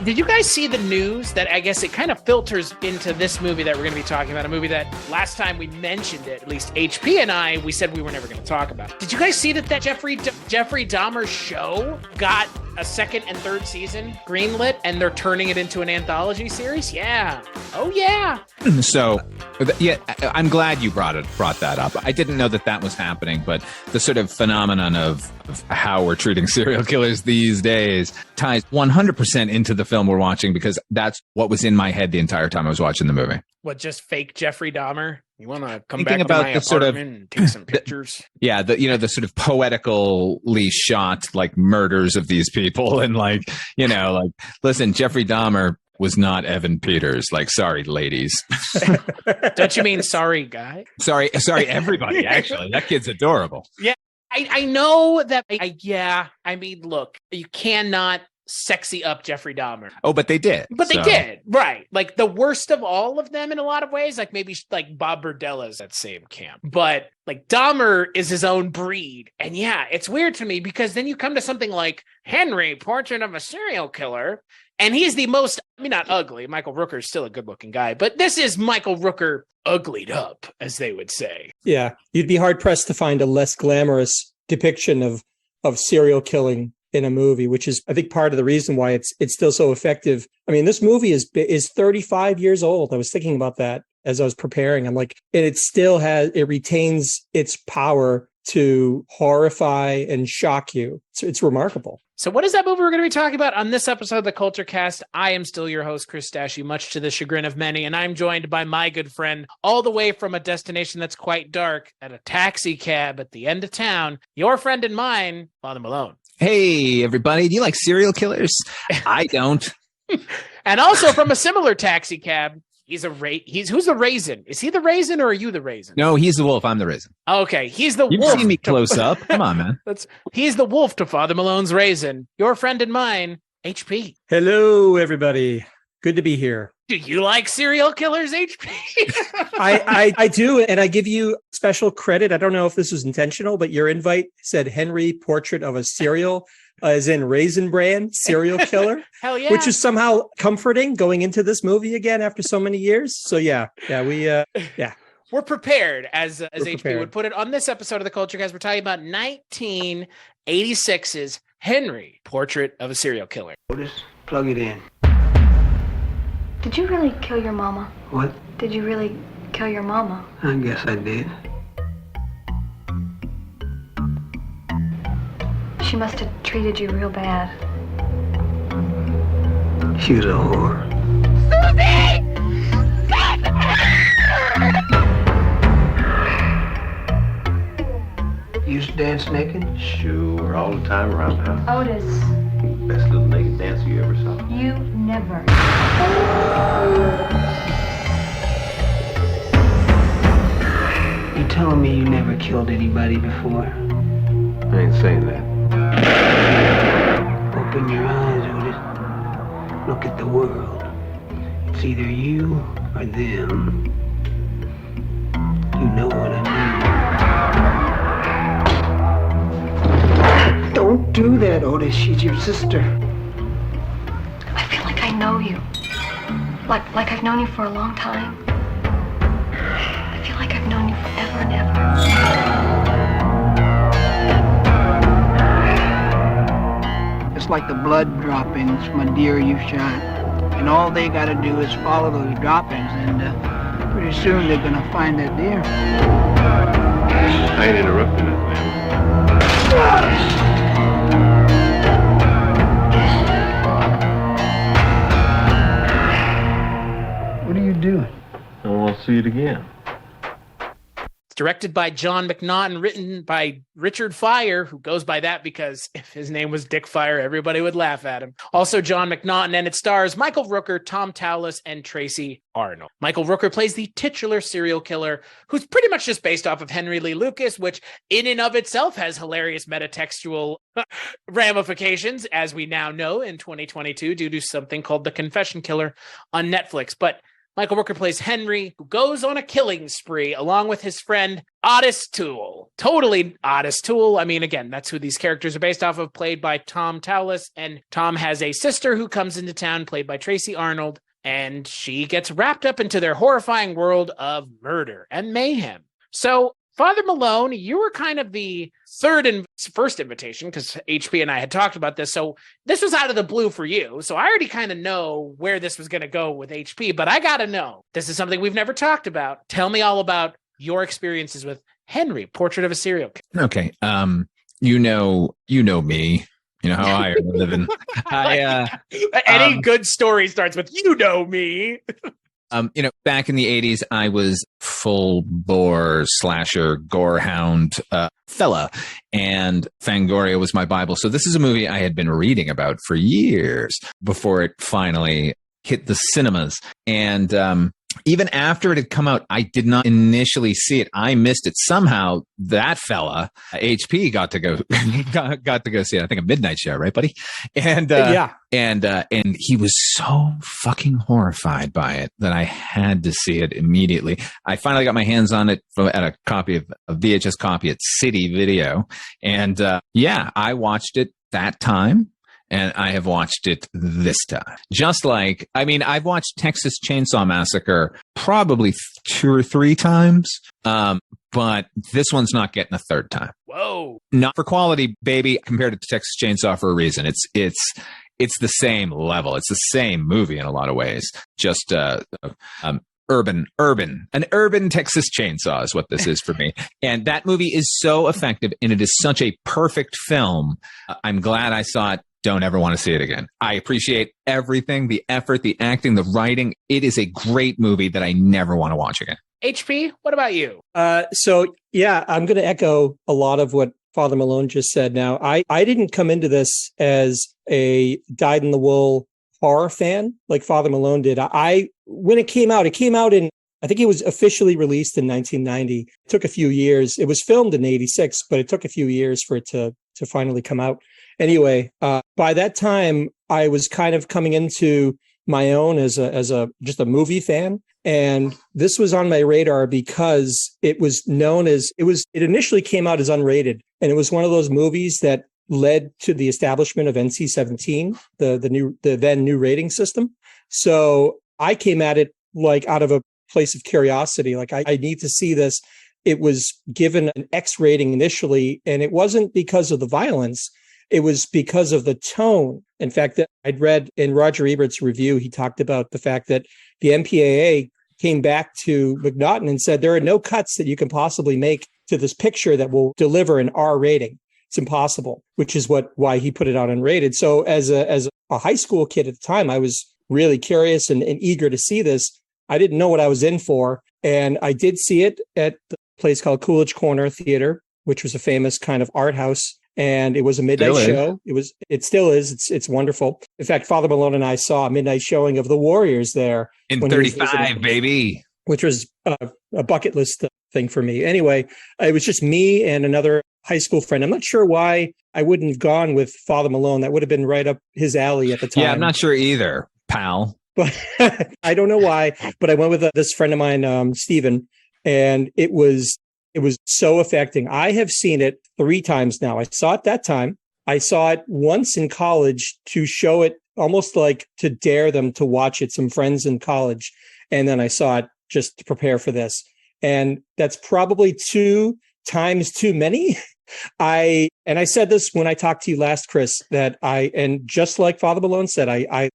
Did you guys see the news that I guess it kind of filters into this movie that we're going to be talking about, a movie that last time we mentioned it, at least HP and I, we said we were never going to talk about. Did you guys see that Jeffrey Dahmer show got a second and third season greenlit and they're turning it into an anthology series? Yeah. Oh, yeah. So, yeah, I'm glad you brought that up. I didn't know that was happening, but the sort of phenomenon of how we're treating serial killers these days ties 100% into the film we're watching, because that's what was in my head the entire time I was watching the movie. What, just fake Jeffrey Dahmer? You want to come Thinking back about to my the sort of apartment and take some pictures? Yeah, the sort of poetically shot like murders of these people, and listen, Jeffrey Dahmer was not Evan Peters. Like, sorry, ladies. Don't you mean sorry, guy? Sorry, everybody. Actually, that kid's adorable. Yeah, I know that. I mean, look, you cannot sexy up Jeffrey Dahmer. Oh, but they did. They did, right? Like the worst of all of them in a lot of ways. Like maybe like Bob Berdella's that same camp, but like Dahmer is his own breed. And yeah, it's weird to me because then you come to something like Henry, Portrait of a Serial Killer, and he's the most, I mean, not ugly. Michael Rooker is still a good-looking guy, but this is Michael Rooker uglied up, as they would say. Yeah, you'd be hard-pressed to find a less glamorous depiction of serial killing in a movie, which is, I think, part of the reason why it's still so effective. I mean, this movie is 35 years old. I was thinking about that as I was preparing. I'm like, and it retains its power to horrify and shock you. So it's remarkable. So what is that movie we're going to be talking about on this episode of the Culture Cast? I am still your host, Chris Stashy, much to the chagrin of many, and I'm joined by my good friend, all the way from a destination that's quite dark, at a taxi cab at the end of town, your friend and mine, Father Malone. Hey, everybody. Do you like serial killers? I don't. And also from a similar taxi cab, who's the raisin? Is he the raisin or are you the raisin? No, he's the wolf. I'm the raisin. Okay, he's the You've wolf. You've seen me close up. Come on, man. He's the wolf to Father Malone's raisin. Your friend and mine, HP. Hello, everybody. Good to be here. Do you like serial killers, HP? I do, and I give you special credit. I don't know if this was intentional, but your invite said Henry, Portrait of a Serial, as in Raisin Bran, serial killer. Hell yeah. Which is somehow comforting going into this movie again after so many years. So yeah, we're prepared, as HP prepared. would put it. On this episode of the Culture Guys, we're talking about 1986's Henry, Portrait of a Serial Killer. Otis, plug it in. Did you really kill your mama? What? Did you really kill your mama? I guess I did. She must have treated you real bad. She was a whore. Susie! You used to dance naked? Sure, all the time around the house. Otis, Best little naked dancer you ever saw. you never. You telling me you never killed anybody before? I ain't saying that. Open your eyes, Otis. Look at the world. It's either you or them. You know what I mean. Don't do that, Otis. She's your sister. I feel like I know you. Like I've known you for a long time. I feel like I've known you forever and ever. It's like the blood droppings from a deer you shot. And all they gotta do is follow those droppings, and pretty soon they're gonna find that deer. I ain't interrupting that, man. What are you doing? I want to see it again. Directed by John McNaughton, written by Richard Fire, who goes by that because if his name was Dick Fire, everybody would laugh at him. Also John McNaughton, and it stars Michael Rooker, Tom Tallis, and Tracy Arnold. Michael Rooker plays the titular serial killer, who's pretty much just based off of Henry Lee Lucas, which in and of itself has hilarious metatextual ramifications, as we now know in 2022, due to something called The Confession Killer on Netflix. But Michael Rooker plays Henry, who goes on a killing spree along with his friend Otis Toole. Totally Otis Toole. I mean, again, that's who these characters are based off of, played by Tom Towless. And Tom has a sister who comes into town, played by Tracy Arnold, and she gets wrapped up into their horrifying world of murder and mayhem. So, Father Malone, you were kind of the first invitation, because HP and I had talked about this. So this was out of the blue for you. So I already kind of know where this was going to go with HP, but I got to know. This is something we've never talked about. Tell me all about your experiences with Henry, Portrait of a Serial Killer. Okay. You know me. You know how I am living. Any good story starts with, you know me. Back in the 80s, I was full bore slasher gorehound fella, and Fangoria was my Bible. So this is a movie I had been reading about for years before it finally hit the cinemas. And even after it had come out, I did not initially see it. I missed it. Somehow that fella, HP, got to go see it. I think a midnight show, right, buddy? And Yeah. And he was so fucking horrified by it that I had to see it immediately. I finally got my hands on it at a VHS copy at City Video. And I watched it that time. And I have watched it this time. I've watched Texas Chainsaw Massacre probably 2 or 3 times. But this one's not getting a third time. Whoa. Not for quality, baby. Compared to Texas Chainsaw for a reason. It's the same level. It's the same movie in a lot of ways. Just an urban Texas Chainsaw is what this is for me. And that movie is so effective, and it is such a perfect film. I'm glad I saw it. Don't ever want to see it again. I appreciate everything, the effort, the acting, the writing. It is a great movie that I never want to watch again. HP, what about you? I'm going to echo a lot of what Father Malone just said. Now, I didn't come into this as a dyed-in-the-wool horror fan like Father Malone did. When it came out in, I think it was officially released in 1990. It took a few years. It was filmed in 86, but it took a few years for it to finally come out. Anyway, by that time, I was kind of coming into my own as just a movie fan. And this was on my radar because it was it initially came out as unrated. And it was one of those movies that led to the establishment of NC-17, the then new rating system. So I came at it like out of a place of curiosity. Like, I need to see this. It was given an X rating initially, and it wasn't because of the violence. It was because of the tone. In fact, I'd read in Roger Ebert's review, he talked about the fact that the MPAA came back to McNaughton and said, there are no cuts that you can possibly make to this picture that will deliver an R rating. It's impossible, which is why he put it out unrated. So as a high school kid at the time, I was really curious and eager to see this. I didn't know what I was in for. And I did see it at the place called Coolidge Corner Theater, which was a famous kind of art house. And it was a midnight show. It still is. It's wonderful. In fact, Father Malone and I saw a midnight showing of The Warriors there. In 35, baby. Which was a bucket list thing for me. Anyway, it was just me and another high school friend. I'm not sure why I wouldn't have gone with Father Malone. That would have been right up his alley at the time. Yeah, I'm not sure either, pal. But I don't know why. But I went with this friend of mine, Stephen, and it was so affecting. I have seen it 3 times now. I saw it that time. I saw it once in college to show it, almost like to dare them to watch it, some friends in college. And then I saw it just to prepare for this. And that's probably 2 times too many. I said this when I talked to you last, Chris, that and just like Father Malone said, I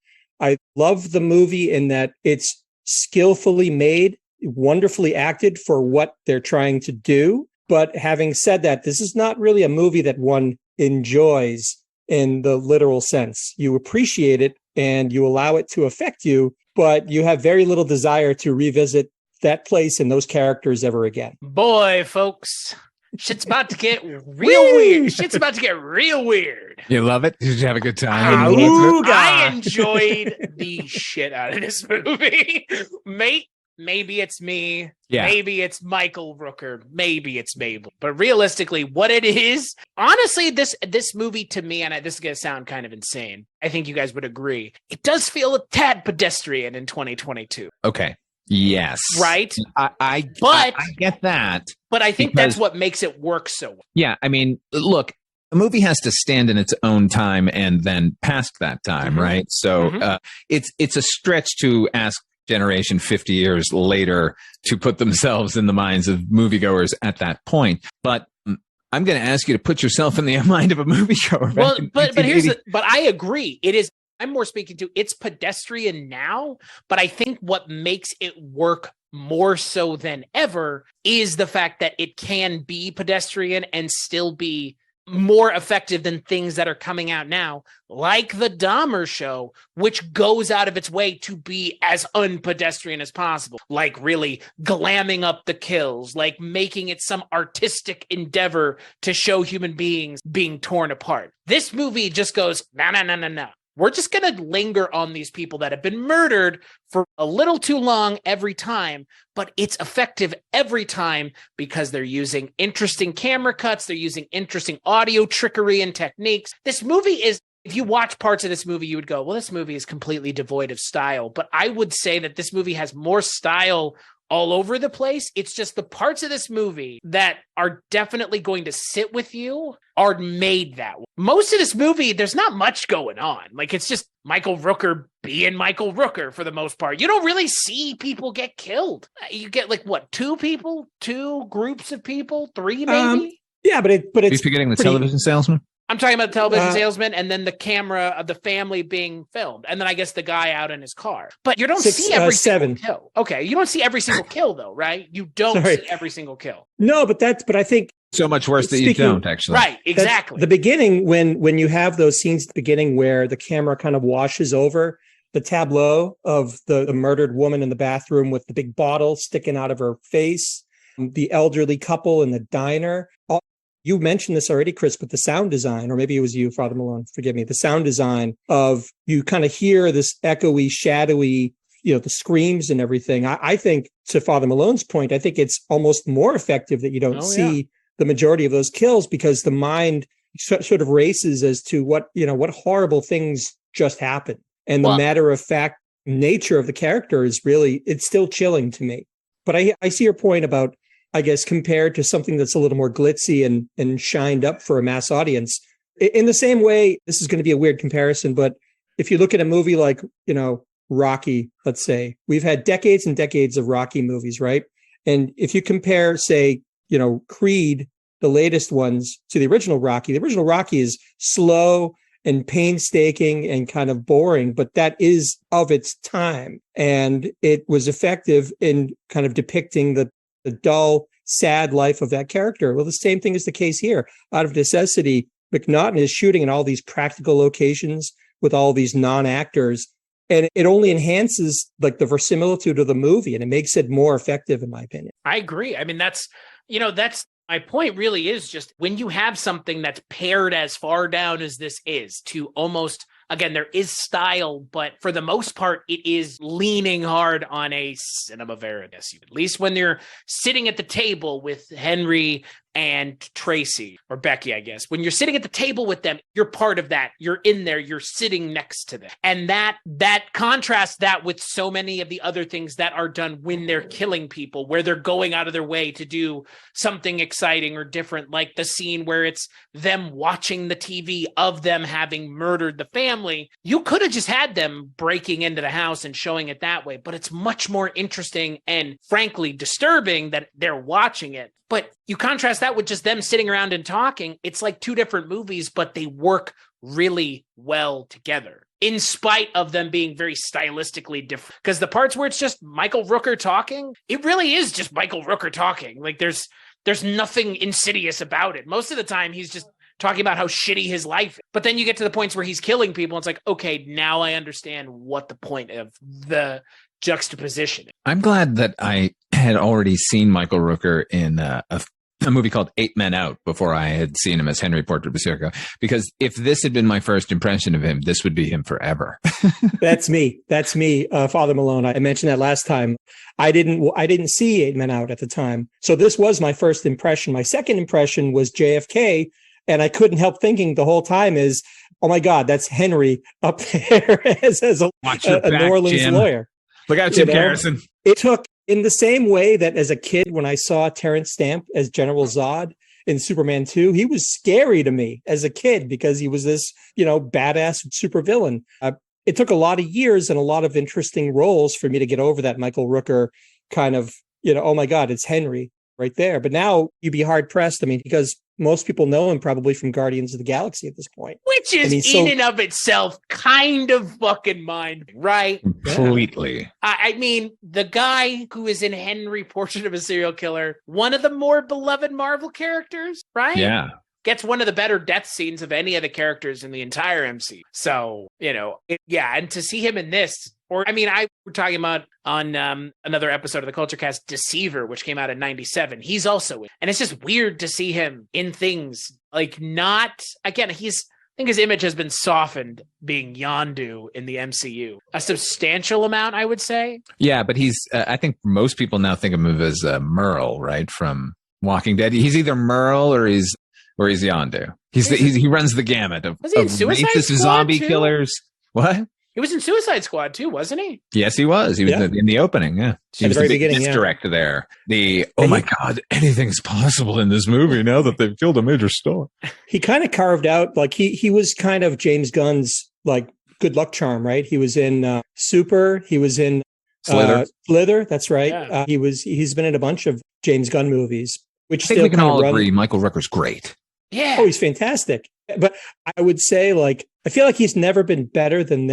love the movie in that it's skillfully made, wonderfully acted for what they're trying to do. But having said that, this is not really a movie that one enjoys in the literal sense. You appreciate it and you allow it to affect you, but you have very little desire to revisit that place and those characters ever again. Boy, folks, shit's about to get real weird. Shit's about to get real weird. You love it? Did you have a good time? I enjoyed the shit out of this movie. Maybe it's me. Yeah. Maybe it's Michael Rooker. Maybe it's Mabel. But realistically, what it is, honestly, this movie to me, and this is going to sound kind of insane, I think you guys would agree, it does feel a tad pedestrian in 2022. Okay. Yes. Right? I get that. But I think that's what makes it work so well. Yeah. I mean, look, a movie has to stand in its own time and then past that time, right? So it's a stretch to ask generation 50 years later to put themselves in the minds of moviegoers at that point. But I'm going to ask you to put yourself in the mind of a moviegoer. Well, but I agree. It is. I'm more speaking to it's pedestrian now, but I think what makes it work more so than ever is the fact that it can be pedestrian and still be more effective than things that are coming out now, like the Dahmer show, which goes out of its way to be as unpedestrian as possible, like really glamming up the kills, like making it some artistic endeavor to show human beings being torn apart. This movie just goes, no. We're just going to linger on these people that have been murdered for a little too long every time, but it's effective every time because they're using interesting camera cuts. They're using interesting audio trickery and techniques. This movie is, if you watch parts of this movie, you would go, well, this movie is completely devoid of style. But I would say that this movie has more style all over the place. It's just the parts of this movie that are definitely going to sit with you are made that way. Most of this movie, there's not much going on. Like, it's just Michael Rooker being Michael Rooker for the most part. You don't really see people get killed. You get like what, 2 people, 2 groups of people, 3 maybe? Yeah, but it's Are you forgetting the television salesman? I'm talking about the television salesman and then the camera of the family being filmed. And then I guess the guy out in his car. But you don't see every single kill. Okay. You don't see every single kill though, right? You don't see every single kill. No, but I think so much worse that you don't actually. Right. Exactly. The beginning, when you have those scenes at the beginning where the camera kind of washes over the tableau of the murdered woman in the bathroom with the big bottle sticking out of her face, the elderly couple in the diner. You mentioned this already, Chris, but the sound design, or maybe it was you, Father Malone, forgive me, the sound design of you kind of hear this echoey, shadowy, the screams and everything. I think, to Father Malone's point, I think it's almost more effective that you don't see the majority of those kills because the mind sort of races as to what horrible things just happened. And the matter-of-fact nature of the character is really, it's still chilling to me. But I see your point about, I guess, compared to something that's a little more glitzy and shined up for a mass audience. In the same way, this is going to be a weird comparison, but if you look at a movie like, Rocky, let's say, we've had decades and decades of Rocky movies, right? And if you compare, say, Creed, the latest ones, to the original Rocky is slow and painstaking and kind of boring, but that is of its time. And it was effective in kind of depicting the dull, sad life of that character. Well, the same thing is the case here. Out of necessity, McNaughton is shooting in all these practical locations with all these non-actors, and it only enhances like the verisimilitude of the movie, and it makes it more effective, in my opinion. I agree. I mean, that's my point really is just when you have something that's pared as far down as this is to almost, again, there is style, but for the most part, it is leaning hard on a cinema veritas. At least when you're sitting at the table with Henry and Tracy, or Becky, I guess. When you're sitting at the table with them, you're part of that. You're in there. You're sitting next to them. And that contrasts that with so many of the other things that are done when they're killing people, where they're going out of their way to do something exciting or different, like the scene where it's them watching the TV of them having murdered the family. You could have just had them breaking into the house and showing it that way, but it's much more interesting and frankly disturbing that they're watching it. But you contrast that with just them sitting around and talking. It's like 2 different movies, but they work really well together in spite of them being very stylistically different. Because the parts where it's just Michael Rooker talking, it really is just Michael Rooker talking. Like there's nothing insidious about it. Most of the time he's just talking about how shitty his life is. But then you get to the points where he's killing people. And it's like, okay, now I understand what the point of the juxtaposition is. I'm glad that I had already seen Michael Rooker in a movie called 8 Men Out before I had seen him as Henry Portrait of Circo, because if this had been my first impression of him, this would be him forever. That's me, Father Malone. I mentioned that last time. I didn't see 8 Men Out at the time. So this was my first impression. My second impression was JFK. And I couldn't help thinking the whole time is, oh my God, that's Henry up there as a New Orleans lawyer. Look out, Jim Garrison. it took, in the same way that as a kid, when I saw Terrence Stamp as General Zod in Superman 2, he was scary to me as a kid because he was this, badass supervillain. It took a lot of years and a lot of interesting roles for me to get over that Michael Rooker kind of, oh my God, it's Henry right there. But now you'd be hard pressed. I mean, because most people know him probably from Guardians of the Galaxy at this point. Which is in and of itself kind of fucking mind, right? Completely. I mean, the guy who is in Henry, Portrait of a Serial Killer, one of the more beloved Marvel characters, right? Yeah. Gets one of the better death scenes of any of the characters in the entire MC. So, and to see him in this, we're talking about on another episode of the Culture Cast, Deceiver, which came out in 97. He's also in. And it's just weird to see him in things like not, again, I think his image has been softened being Yondu in the MCU. A substantial amount, I would say. Yeah, but he's, I think most people now think of him as Merle, right? From Walking Dead. He's either Merle or he's Yondu. He runs the gamut of racist zombie killers. What? He was in Suicide Squad too, wasn't he? Yes, he was. He was in the opening. Yeah, he was the beginning. Director there. My God, anything's possible in this movie now that they've killed a major star. He kind of carved out he was kind of James Gunn's good luck charm, right? He was in Super. He was in Slither. That's right. Yeah. He's been in a bunch of James Gunn movies. Which I think we can all agree Michael Rooker's great. Yeah. Oh, he's fantastic. But I would say I feel like he's never been better than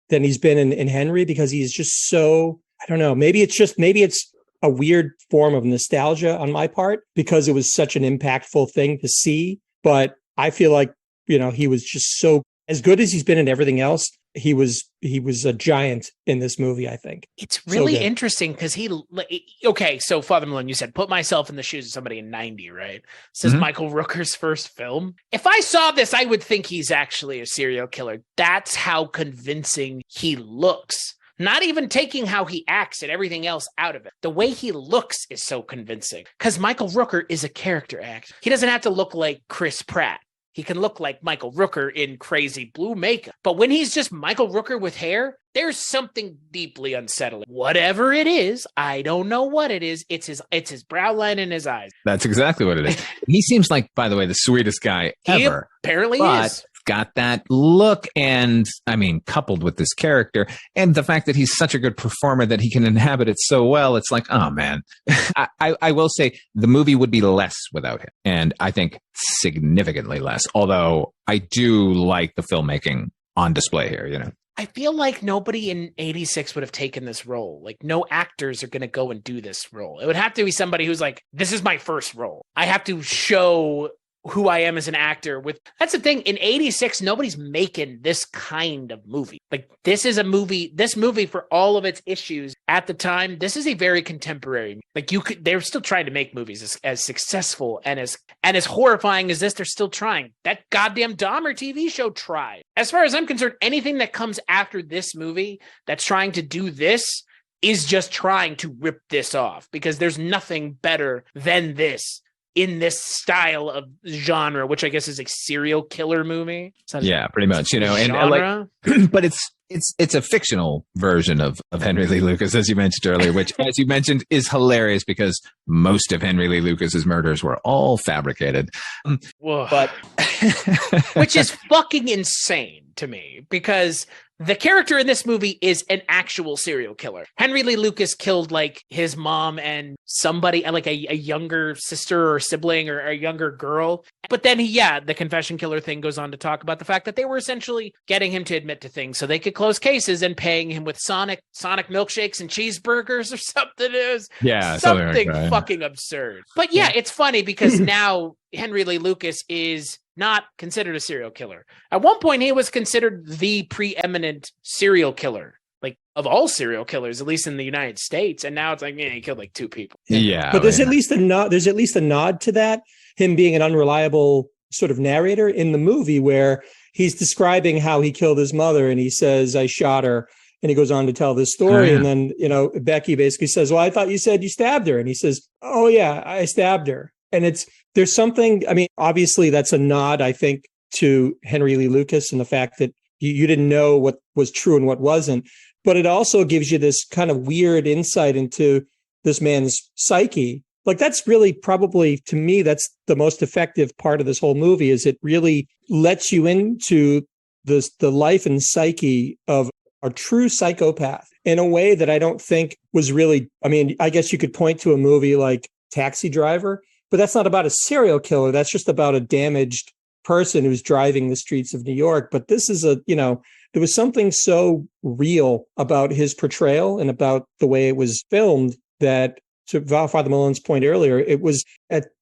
he's been in Henry, because he's just so, I don't know, maybe it's a weird form of nostalgia on my part because it was such an impactful thing to see. But I feel like, he was just so, as good as he's been in everything else, he was a giant in this movie, I think. It's really interesting because so Father Malone, you said, put myself in the shoes of somebody in 90, right? This is Michael Rooker's first film. If I saw this, I would think he's actually a serial killer. That's how convincing he looks. Not even taking how he acts and everything else out of it. The way he looks is so convincing because Michael Rooker is a character actor. He doesn't have to look like Chris Pratt. He can look like Michael Rooker in crazy blue makeup. But when he's just Michael Rooker with hair, there's something deeply unsettling. Whatever it is, I don't know what it is. It's his brow line in his eyes. That's exactly what it is. He seems like, by the way, the sweetest guy ever. Apparently is. Got that look, and coupled with this character and the fact that he's such a good performer that he can inhabit it so well, it's like, oh man. I will say the movie would be less without him, and I think significantly less, although I do like the filmmaking on display here. I feel like nobody in 86 would have taken this role. Like, no actors are going to go and do this role. It would have to be somebody who's like, this is my first role. I have to show who I am as an actor. That's the thing. In 86, nobody's making this kind of movie. Like, this movie for all of its issues at the time, this is a very contemporary. They're still trying to make movies as successful and as horrifying as this. They're still trying. That goddamn Dahmer TV show tried. As far as I'm concerned, anything that comes after this movie that's trying to do this is just trying to rip this off, because there's nothing better than this in this style of genre, which I guess is a serial killer movie. Yeah, pretty much, but it's a fictional version of Henry Lee Lucas, as you mentioned earlier, which, as you mentioned, is hilarious because most of Henry Lee Lucas's murders were all fabricated. But which is fucking insane to me, because the character in this movie is an actual serial killer. Henry Lee Lucas killed his mom and somebody, like a younger sister or sibling or a younger girl. But then the confession killer thing goes on to talk about the fact that they were essentially getting him to admit to things so they could close cases and paying him with Sonic milkshakes and cheeseburgers or something. It was something like fucking absurd. But it's funny because now Henry Lee Lucas is not considered a serial killer. At one point, he was considered the preeminent serial killer, of all serial killers, at least in the United States. And now it's he killed 2 people. Yeah, but there's at least a nod. There's at least a nod to that. Him being an unreliable sort of narrator in the movie, where he's describing how he killed his mother, and he says, "I shot her." And he goes on to tell this story. And then, Becky basically says, "Well, I thought you said you stabbed her." And he says, "Oh yeah, I stabbed her." And there's something, obviously that's a nod, I think, to Henry Lee Lucas and the fact that you didn't know what was true and what wasn't. But it also gives you this kind of weird insight into this man's psyche. Like that's really probably, to me, that's the most effective part of this whole movie, is it really lets you into the life and psyche of a true psychopath in a way that I don't think was really, I mean, I guess you could point to a movie like Taxi Driver, but that's not about a serial killer. That's just about a damaged person who's driving the streets of New York. But this is there was something so real about his portrayal and about the way it was filmed that, to Father Malone's point earlier, it was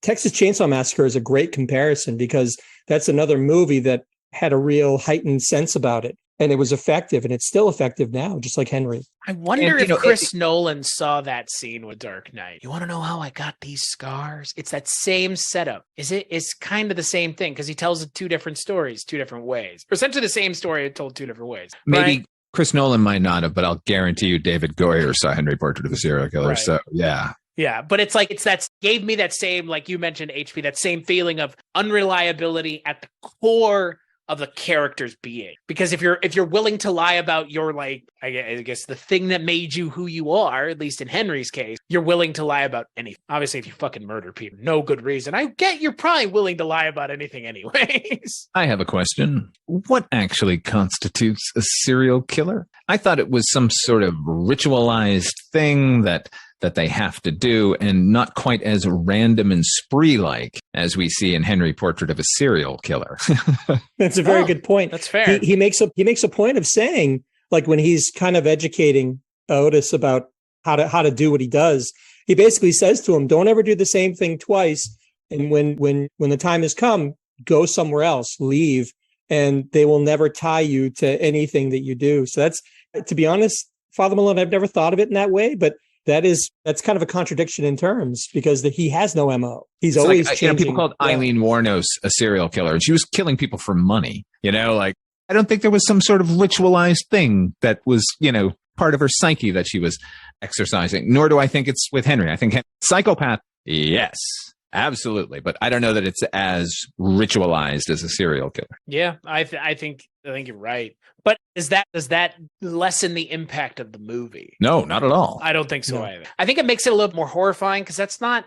Texas Chainsaw Massacre is a great comparison, because that's another movie that had a real heightened sense about it. And it was effective, and it's still effective now, just like Henry. I wonder if Chris Nolan saw that scene with Dark Knight. You want to know how I got these scars? It's that same setup. It's kind of the same thing, because he tells two different stories, two different ways. Or essentially the same story told two different ways. Maybe right? Chris Nolan might not have, but I'll guarantee you David Goyer saw Henry Portrait of a Serial Killer. Right. So, yeah. Yeah, but it's that gave me that same, like you mentioned, HP, that same feeling of unreliability at the core of the character's being. Because if you're willing to lie about your, like, I guess the thing that made you who you are, at least in Henry's case, you're willing to lie about anything. Obviously, if you fucking murder people, no good reason. I get you're probably willing to lie about anything anyways. I have a question. What actually constitutes a serial killer? I thought it was some sort of ritualized thing that they have to do, and not quite as random and spree-like as we see in Henry Portrait of a Serial Killer. That's a very good point. That's fair. He makes a point of saying, like, when he's kind of educating Otis about how to do what he does, he basically says to him, don't ever do the same thing twice. And when the time has come, go somewhere else, leave, and they will never tie you to anything that you do. So that's, to be honest, Father Malone, I've never thought of it in that way, but that's kind of a contradiction in terms, because he has no MO. He's it's always like, changing. People called Eileen Wuornos a serial killer, and she was killing people for money. Like, I don't think there was some sort of ritualized thing that was, part of her psyche that she was exercising. Nor do I think it's with Henry. I think psychopath, yes, absolutely, but I don't know that it's as ritualized as a serial killer. Yeah, I think you're right. But does that lessen the impact of the movie? No, not at all. I don't think so either. I think it makes it a little more horrifying, because that's not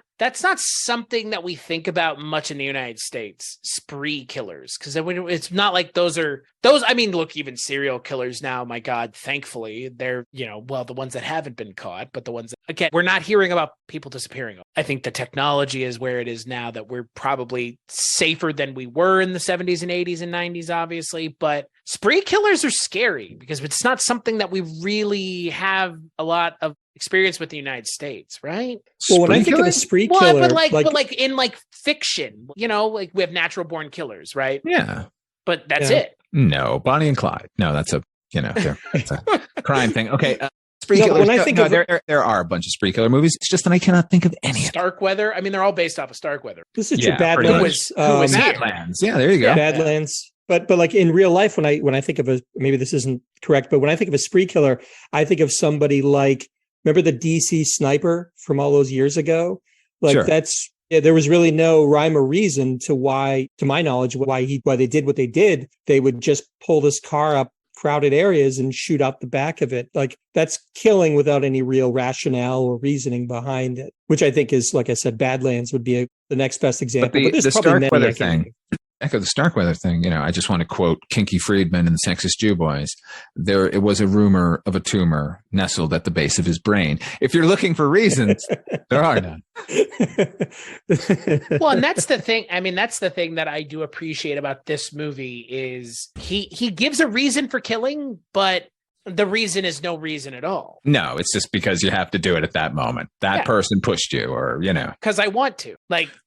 something that we think about much in the United States. Spree killers, because it's not like those. I mean, look, even serial killers now. My God, thankfully, they're the ones that haven't been caught, but the ones that, again, we're not hearing about people disappearing. I think the technology is where it is now, that we're probably safer than we were in the 70s and 80s and 90s, obviously, but spree killers are scary because it's not something that we really have a lot of experience with the United States, right? Well, when I think of a spree killer, but in fiction, like we have natural born killers, right? Yeah, but that's it. No, Bonnie and Clyde. No, that's a it's a crime thing. Okay. Spree No, killers. when I think of there are a bunch of spree killer movies. It's just that I cannot think of any. Starkweather. I mean, they're all based off of Starkweather. This is Yeah, true. Badlands. Who was here? Badlands. Yeah, there you go. Badlands. But like in real life, when I think of maybe this isn't correct, but when I think of a spree killer, I think of somebody like, remember the DC Sniper from all those years ago? Like Sure. there was really no rhyme or reason to why, to my knowledge, why they did what they did. They would just pull this car up crowded areas and shoot out the back of it. Like, that's killing without any real rationale or reasoning behind it, which I think is, like I said, Badlands would be the next best example. But there's the probably many Starkweather I can't thing, echo the Starkweather thing, I just want to quote Kinky Friedman and the Sexist Jew Boys. It was a rumor of a tumor nestled at the base of his brain. If you're looking for reasons, there are none. Well, and that's the thing. I mean, that's the thing that I do appreciate about this movie is he gives a reason for killing, but the reason is no reason at all. No, it's just because you have to do it at that moment. That person pushed you, or, Because I want to.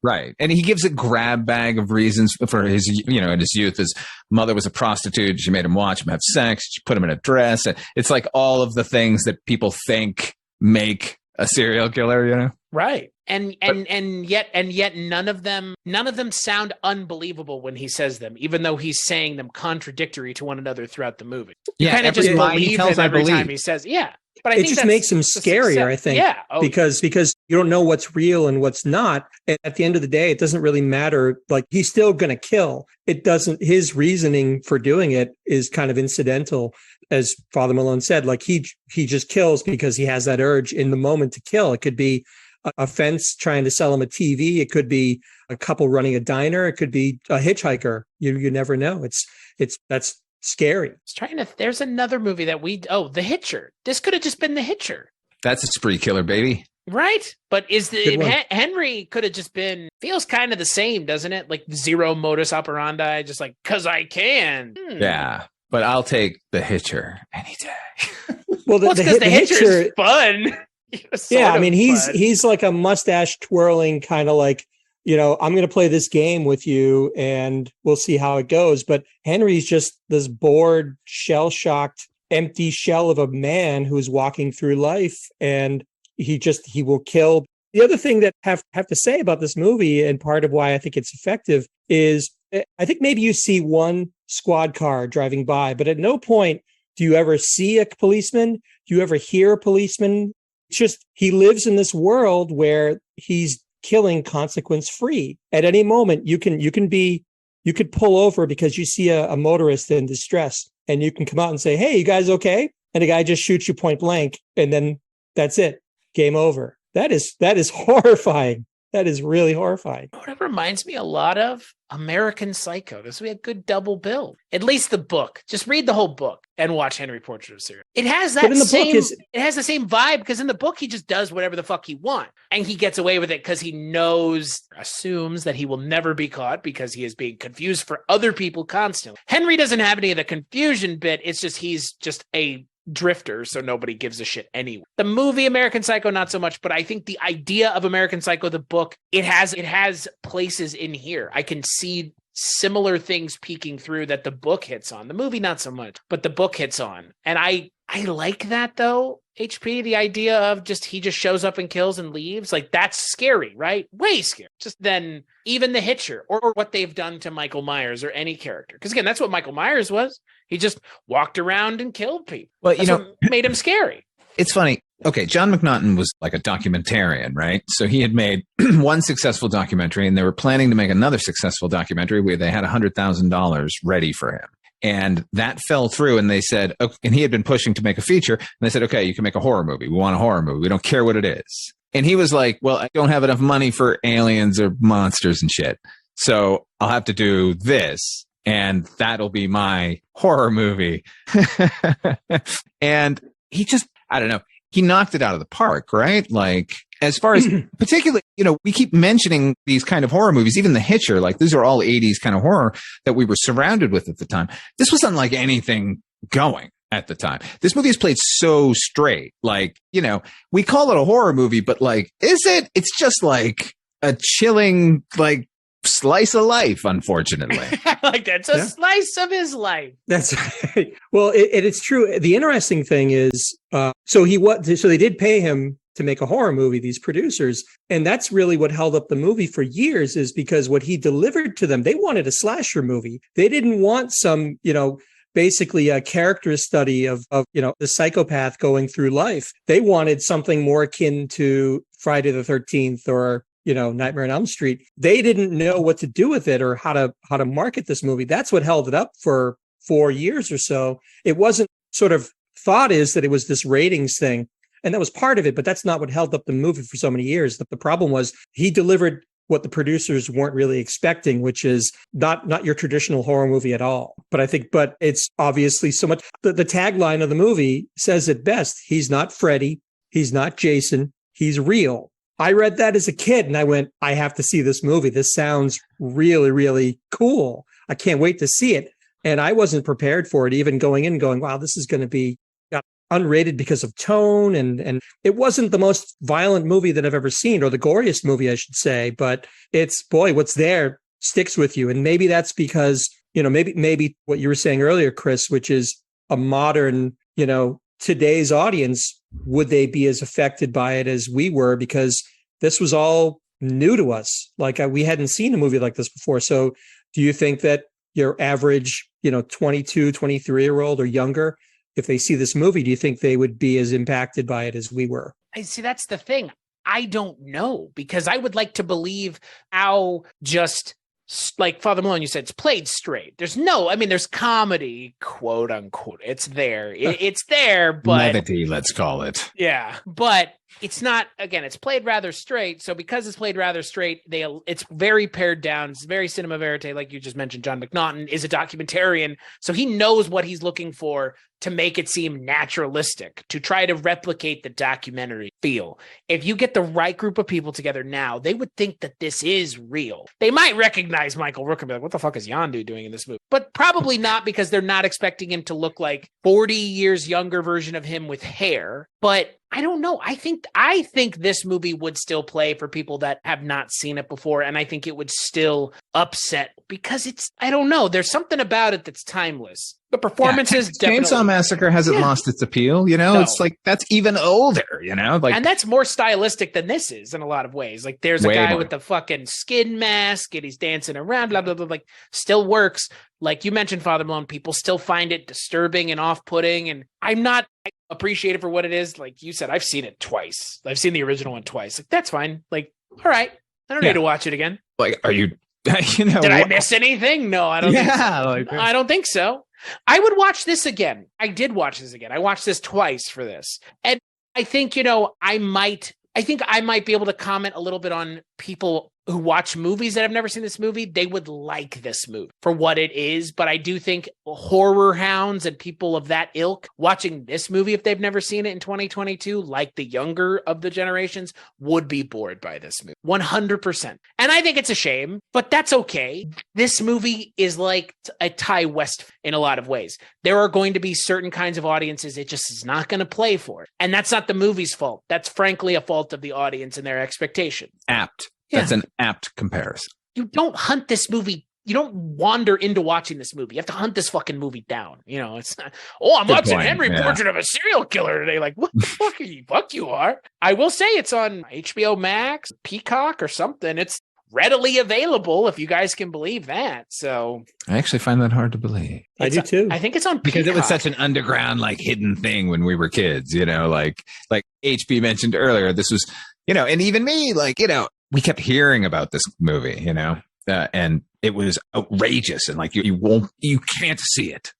Right. And he gives a grab bag of reasons for his, in his youth. His mother was a prostitute. She made him watch him have sex. She put him in a dress. It's like all of the things that people think make a serial killer, Right. And yet none of them sound unbelievable when he says them, even though he's saying them contradictory to one another throughout the movie. You kind of just believe him every time he says, yeah. But I think it just makes him scarier, I think. Yeah. Because you don't know what's real and what's not. And at the end of the day, it doesn't really matter. Like, he's still going to kill. His reasoning for doing it is kind of incidental. As Father Malone said, like he just kills because he has that urge in the moment to kill. It could be a fence trying to sell him a TV. It could be a couple running a diner. It could be a hitchhiker. You never know. That's scary. There's another movie that The Hitcher. This could have just been The Hitcher. That's a spree killer, baby. Right. But Henry could have just been, feels kind of the same, doesn't it? Like zero modus operandi, just like, 'cause I can. Yeah. But I'll take The Hitcher any day. Well, the Hitcher is fun. Yeah, I mean, he's like a mustache twirling kind of like, I'm going to play this game with you and we'll see how it goes. But Henry's just this bored, shell-shocked, empty shell of a man who's walking through life, and he will kill. The other thing that have to say about this movie, and part of why I think it's effective, is I think maybe you see one squad car driving by, but at no point do you ever see a policeman. Do you ever hear a policeman? It's just, he lives in this world where he's killing consequence free. At any moment, you could pull over because you see a motorist in distress, and you can come out and say, "Hey, you guys okay?" And the guy just shoots you point blank, and then that's it. Game over. That is horrifying. That is really horrifying. What reminds me a lot of American Psycho. This would be a good double bill. At least the book. Just read the whole book and watch Henry Portrait of Serial. It has that it has the same vibe, because in the book he just does whatever the fuck he wants, and he gets away with it because he assumes that he will never be caught because he is being confused for other people constantly. Henry doesn't have any of the confusion bit. It's just he's just a drifter, so nobody gives a shit anyway. The movie American Psycho, not so much, but I think the idea of American Psycho, the book, it has places in here. I can see similar things peeking through that the book hits on. The movie, not so much, but the book hits on. And I like that, though, HP, the idea of he just shows up and kills and leaves. Like, that's scary, right? Way scary. Just then, even The Hitcher, or what they've done to Michael Myers or any character. Because again, that's what Michael Myers was. He just walked around and killed people. Well, that's what made him scary. It's funny. Okay, John McNaughton was like a documentarian, right? So he had made one successful documentary, and they were planning to make another successful documentary where they had $100,000 ready for him. And that fell through, and they said, okay, and he had been pushing to make a feature, and they said, okay, you can make a horror movie. We want a horror movie. We don't care what it is. And he was like, well, I don't have enough money for aliens or monsters and shit, so I'll have to do this, and that'll be my horror movie. And he just, I don't know, he knocked it out of the park, right? Like, as far as particularly, we keep mentioning these kind of horror movies, even The Hitcher, like these are all 80s kind of horror that we were surrounded with at the time. This was unlike anything going at the time. This movie is played so straight. Like, we call it a horror movie, but like, is it? It's just like a chilling, like, slice of life, unfortunately. Like, that's a slice of his life. That's right. Well, it's true. The interesting thing is, so they did pay him to make a horror movie, these producers. And that's really what held up the movie for years, is because what he delivered to them, they wanted a slasher movie. They didn't want some, basically a character study of the psychopath going through life. They wanted something more akin to Friday the 13th or Nightmare on Elm Street. They didn't know what to do with it or how to market this movie. That's what held it up for 4 years or so. It wasn't sort of thought is that it was this ratings thing. And that was part of it, but that's not what held up the movie for so many years. The problem was he delivered what the producers weren't really expecting, which is not your traditional horror movie at all. But it's obviously so much. The tagline of the movie says it best. He's not Freddy. He's not Jason. He's real. I read that as a kid and I went, I have to see this movie. This sounds really, really cool. I can't wait to see it. And I wasn't prepared for it, even going in going, wow, this is going to be unrated because of tone. And it wasn't the most violent movie that I've ever seen, or the goriest movie, I should say. But it's, boy, what's there sticks with you. And maybe that's because, maybe what you were saying earlier, Chris, which is a modern, today's audience, would they be as affected by it as we were? Because this was all new to us. Like we hadn't seen a movie like this before. So do you think that your average, 22, 23-year-old or younger, if they see this movie, do you think they would be as impacted by it as we were? I see. That's the thing. I don't know, because I would like to believe how just like Father Malone, you said, it's played straight. There's comedy, quote unquote. It's there. It's there, but levity, let's call it. Yeah, but it's not, again, it's played rather straight. So because it's played rather straight, it's very pared down. It's very cinema verite, like you just mentioned. John McNaughton is a documentarian, so he knows what he's looking for to make it seem naturalistic, to try to replicate the documentary feel. If you get the right group of people together now, they would think that this is real. They might recognize Michael Rooker and be like, what the fuck is Yondu doing in this movie? But probably not, because they're not expecting him to look like 40 years younger version of him with hair. But I don't know. I think this movie would still play for people that have not seen it before. And I think it would still upset, because I don't know. There's something about it that's timeless. The performances definitely. Chainsaw Massacre hasn't lost its appeal, No. It's like, that's even older, and that's more stylistic than this is in a lot of ways. Like there's a guy with the fucking skin mask and he's dancing around, blah, blah, blah, like still works. Like you mentioned, Father Malone, people still find it disturbing and off-putting. And I appreciate it for what it is. Like you said, I've seen it twice. I've seen the original one twice. Like, that's fine. Like, all right. I don't need to watch it again. Like, are you, did I miss anything? No, I don't think so. I don't think so. I would watch this again. I did watch this again. I watched this twice for this. And I think, I might be able to comment a little bit on people who watch movies that have never seen this movie. They would like this movie for what it is. But I do think horror hounds and people of that ilk watching this movie, if they've never seen it in 2022, like the younger of the generations, would be bored by this movie. 100%. And I think it's a shame, but that's okay. This movie is like a Ty West in a lot of ways. There are going to be certain kinds of audiences it just is not going to play for. And that's not the movie's fault. That's frankly a fault of the audience and their expectations. Apt. That's an apt comparison. You don't hunt this movie. You don't wander into watching this movie. You have to hunt this fucking movie down. It's not, I'm watching Henry Portrait of a Serial Killer today. Like, what the fuck are you? Fuck you are. I will say it's on HBO Max, Peacock or something. It's readily available, if you guys can believe that. So I actually find that hard to believe. I do too. I think it's on because Peacock. it was such an underground, hidden thing when we were kids, like HB mentioned earlier, this was, and even me, we kept hearing about this movie, and it was outrageous, and you can't see it.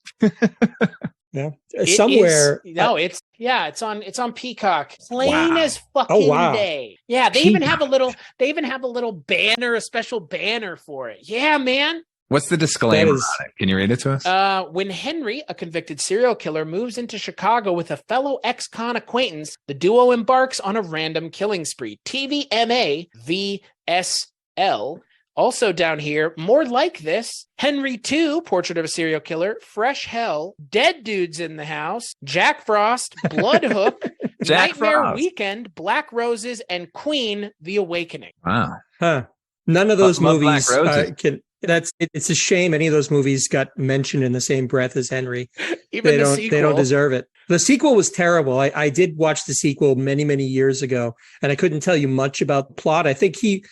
Yeah, somewhere. It's on Peacock. Plain as fucking day. Yeah, they even have a little banner, a special banner for it. Yeah, man. What's the disclaimer on it? Can you read it to us? When Henry, a convicted serial killer, moves into Chicago with a fellow ex-con acquaintance, the duo embarks on a random killing spree. TVMA VSL. Also down here, more like this, Henry 2, Portrait of a Serial Killer, Fresh Hell, Dead Dudes in the House, Jack Frost, Bloodhook, Nightmare Weekend, Black Roses, and Queen, The Awakening. Wow. Huh. None of those movies it's a shame any of those movies got mentioned in the same breath as Henry. Even they don't deserve it. The sequel was terrible. I did watch the sequel many, many years ago, and I couldn't tell you much about the plot. I think he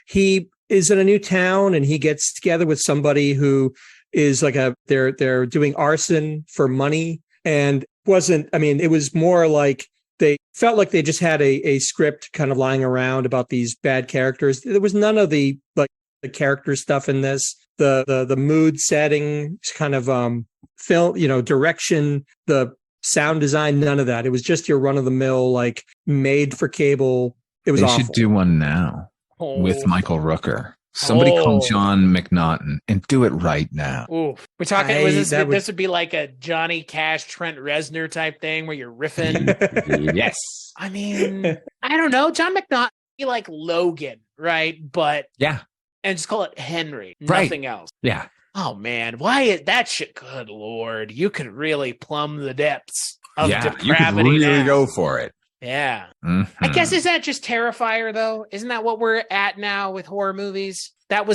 is in a new town and he gets together with somebody who is they're doing arson for money, and it was more like they felt like they just had a script kind of lying around about these bad characters. There was none of the character stuff in this. The mood setting kind of film, direction, the sound design, none of that. It was just your run of the mill, made for cable. It was awful. They should do one now with Michael Rooker. Somebody call John McNaughton and do it right now. Ooh. We're talking, this would be like a Johnny Cash, Trent Reznor type thing where you're riffing. Yes. I mean, I don't know. John McNaughton be like Logan, right? But yeah. And just call it Henry. Right. Nothing else. Yeah. Oh man, why is that shit? Good Lord. You could really plumb the depths of depravity. You could really go for it. Yeah. Mm-hmm. I guess, is that just Terrifier though? Isn't that what we're at now with horror movies? That's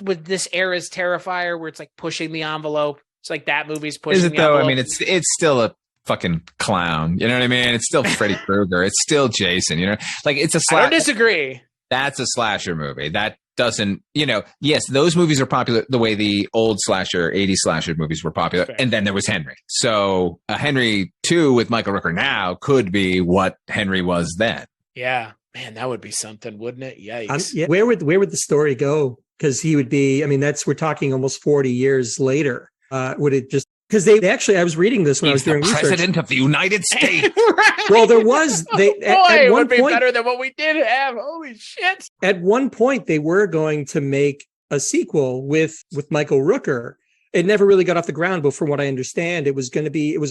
what this era's Terrifier, where it's pushing the envelope. It's like that movie's pushing the envelope. I mean, it's still a fucking clown. You know what I mean? It's still Freddy Krueger. It's still Jason, it's a slap. I don't disagree. That's a slasher movie. That doesn't, yes, those movies are popular the way the old slasher, 80s slasher movies were popular. Fair. And then there was Henry. So Henry 2 with Michael Rooker now could be what Henry was then. Yeah. Man, that would be something, wouldn't it? Yikes. Yeah. Where would the story go? Because he would be, I mean, we're talking almost 40 years later. Would it just, because they actually, I was reading this when I was doing research. President of the United States. Right. Well, there was, it would be better than what we did have. Holy shit. At one point, they were going to make a sequel with Michael Rooker. It never really got off the ground, but from what I understand, it was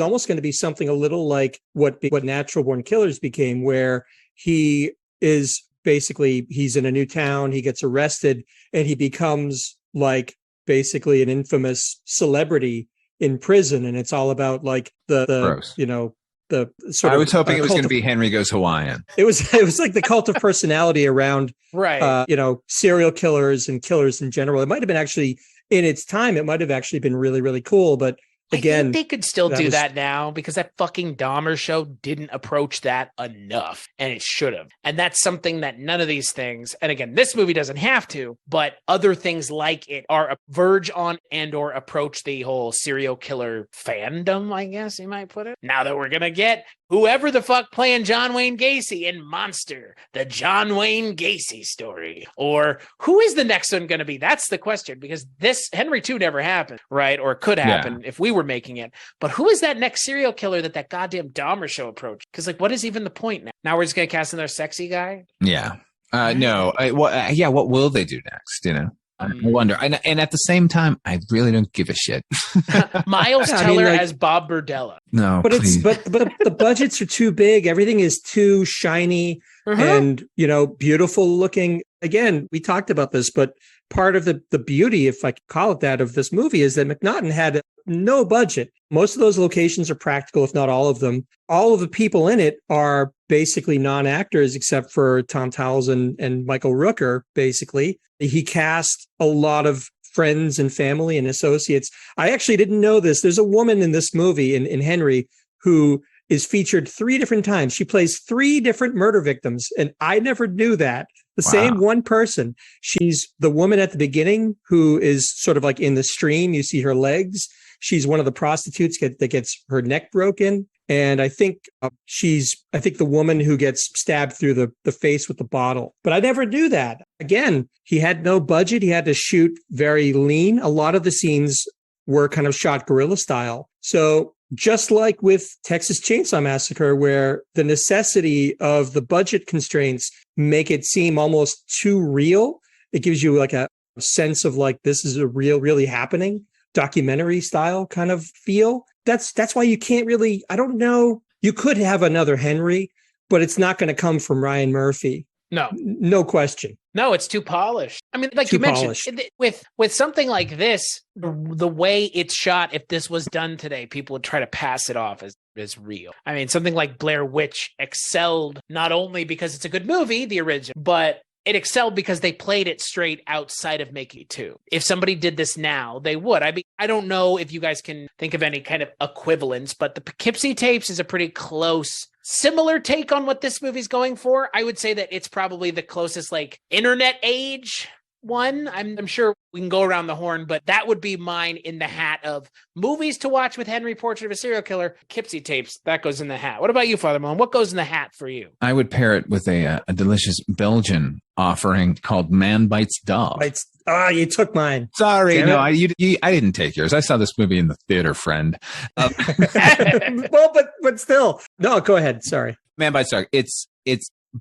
almost going to be something a little like what Natural Born Killers became, where he is basically, he's in a new town, he gets arrested, and he becomes like basically an infamous celebrity in prison. And it's all about like the sort of. I was hoping it was going to be Henry Goes Hawaiian. It was like the cult of personality around, right? Serial killers and killers in general. It might have been actually in its time. It might have actually been really, really cool. But again, I think they could still do that now because that fucking Dahmer show didn't approach that enough, and it should have. And that's something that none of these things, and again, this movie doesn't have to, but other things like it are verge on and or approach the whole serial killer fandom, I guess you might put it. Now that we're going to get whoever the fuck playing John Wayne Gacy in Monster, the John Wayne Gacy story. Or who is the next one going to be? That's the question, because this Henry 2 never happened, right? Or it could happen if we were making it. But who is that next serial killer that goddamn Dahmer show approached? Because like, what is even the point now? Now we're just going to cast another sexy guy? Yeah. No. What will they do next? I wonder. And at the same time, I really don't give a shit. Miles Teller as Bob Burdella. No, but please. but the budgets are too big. Everything is too shiny and beautiful looking. Again, we talked about this, but part of the beauty, if I could call it that, of this movie is that McNaughton had no budget. Most of those locations are practical, if not all of them. All of the people in it are basically non-actors except for Tom Towles and Michael Rooker, basically. He cast a lot of friends and family and associates. I actually didn't know this. There's a woman in this movie, in Henry, who is featured 3 different times. She plays 3 different murder victims, and I never knew that. The same one person. She's the woman at the beginning who is sort of like in the stream. You see her legs. She's one of the prostitutes that gets her neck broken. And I think she's the woman who gets stabbed through the face with the bottle. But I never knew that. Again, he had no budget. He had to shoot very lean. A lot of the scenes were kind of shot guerrilla style. So just like with Texas Chainsaw Massacre, where the necessity of the budget constraints make it seem almost too real, it gives you like a sense of like, this is really happening, documentary style kind of feel. That's why you can't really, I don't know. You could have another Henry, but it's not going to come from Ryan Murphy. No question. No, it's too polished. I mean, like too you mentioned, polished. with something like this, the way it's shot, if this was done today, people would try to pass it off as real. I mean, something like Blair Witch excelled not only because it's a good movie, the original, but it excelled because they played it straight outside of making it too. If somebody did this now, they would. I mean, I don't know if you guys can think of any kind of equivalence, but the Poughkeepsie Tapes is a pretty close, similar take on what this movie's going for. I would say that it's probably the closest like internet age one. I'm sure we can go around the horn, but that would be mine in the hat of movies to watch with Henry, Portrait of a Serial Killer. Poughkeepsie Tapes, that goes in the hat. What about you, Father Malone? What goes in the hat for you? I would pair it with a delicious Belgian offering called Man Bites Dog. You took mine. Sorry, no, I didn't take yours. I saw this movie in the theater, friend. Well, but still, no. Go ahead. Sorry. Man Bites Dog. It's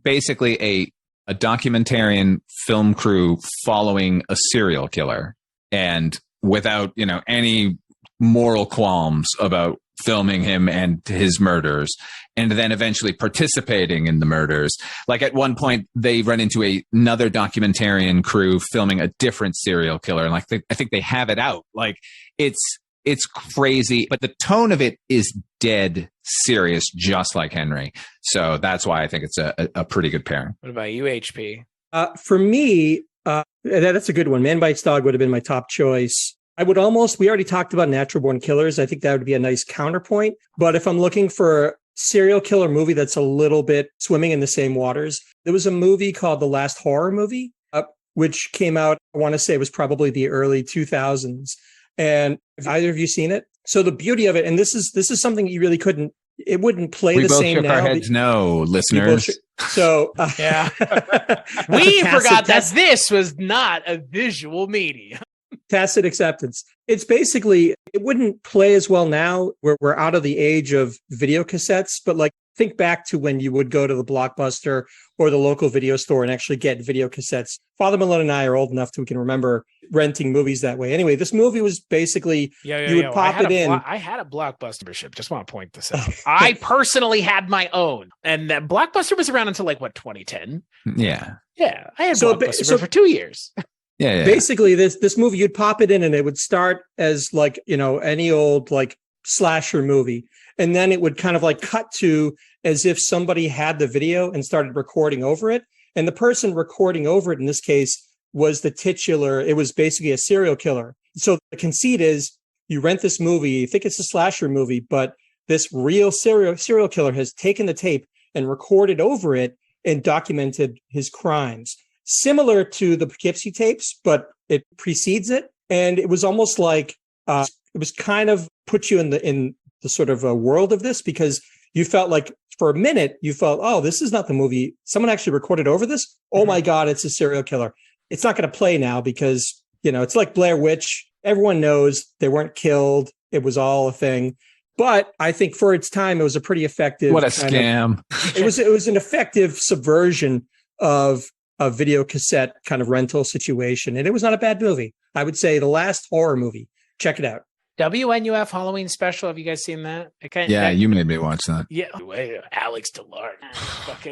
basically a documentarian film crew following a serial killer, and without any moral qualms about filming him and his murders, and then eventually participating in the murders. Like at one point they run into another documentarian crew filming a different serial killer, and I think they have it out. Like it's crazy, but the tone of it is dead serious, just like Henry. So that's why I think it's a pretty good pairing. What about you, HP? For me, that's a good one. Man Bites Dog would have been my top choice. We already talked about Natural Born Killers. I think that would be a nice counterpoint. But if I'm looking for serial killer movie that's a little bit swimming in the same waters. There was a movie called The Last Horror Movie, which came out, I want to say it was probably the early 2000s. And have either of you seen it? So the beauty of it, and this is something you really couldn't, it wouldn't play We the both same shook now. our heads no, listeners. So Yeah. that's We a forgot that tacit- this was not a visual medium. tacit acceptance. It's basically, it wouldn't play as well now. We're out of the age of video cassettes, but like think back to when you would go to the Blockbuster or the local video store and actually get video cassettes. Father Malone and I are old enough to we can remember renting movies that way. Anyway, this movie was basically you would pop it in. I had a Blockbuster membership. Just want to point this out. I personally had my own, and that Blockbuster was around until like what 2010. Yeah. Yeah, I had So Blockbuster for 2 years. Yeah. Basically, this movie, you'd pop it in and it would start as like, any old like slasher movie. And then it would kind of like cut to as if somebody had the video and started recording over it. And the person recording over it in this case was the titular. It was basically a serial killer. So the conceit is you rent this movie, you think it's a slasher movie, but this real serial killer has taken the tape and recorded over it and documented his crimes. Similar to the Poughkeepsie tapes, but it precedes it. And it was almost like it was kind of put you in the sort of a world of this, because you felt like for a minute, you felt, oh, this is not the movie. Someone actually recorded over this. Oh my God, it's a serial killer. It's not going to play now because, it's like Blair Witch. Everyone knows they weren't killed. It was all a thing. But I think for its time, it was a pretty effective. What a scam. It was an effective subversion of a video cassette kind of rental situation. And it was not a bad movie. I would say The Last Horror Movie. Check it out. WNUF Halloween special. Have you guys seen that? You made me watch that. Yeah, Alex Delarn.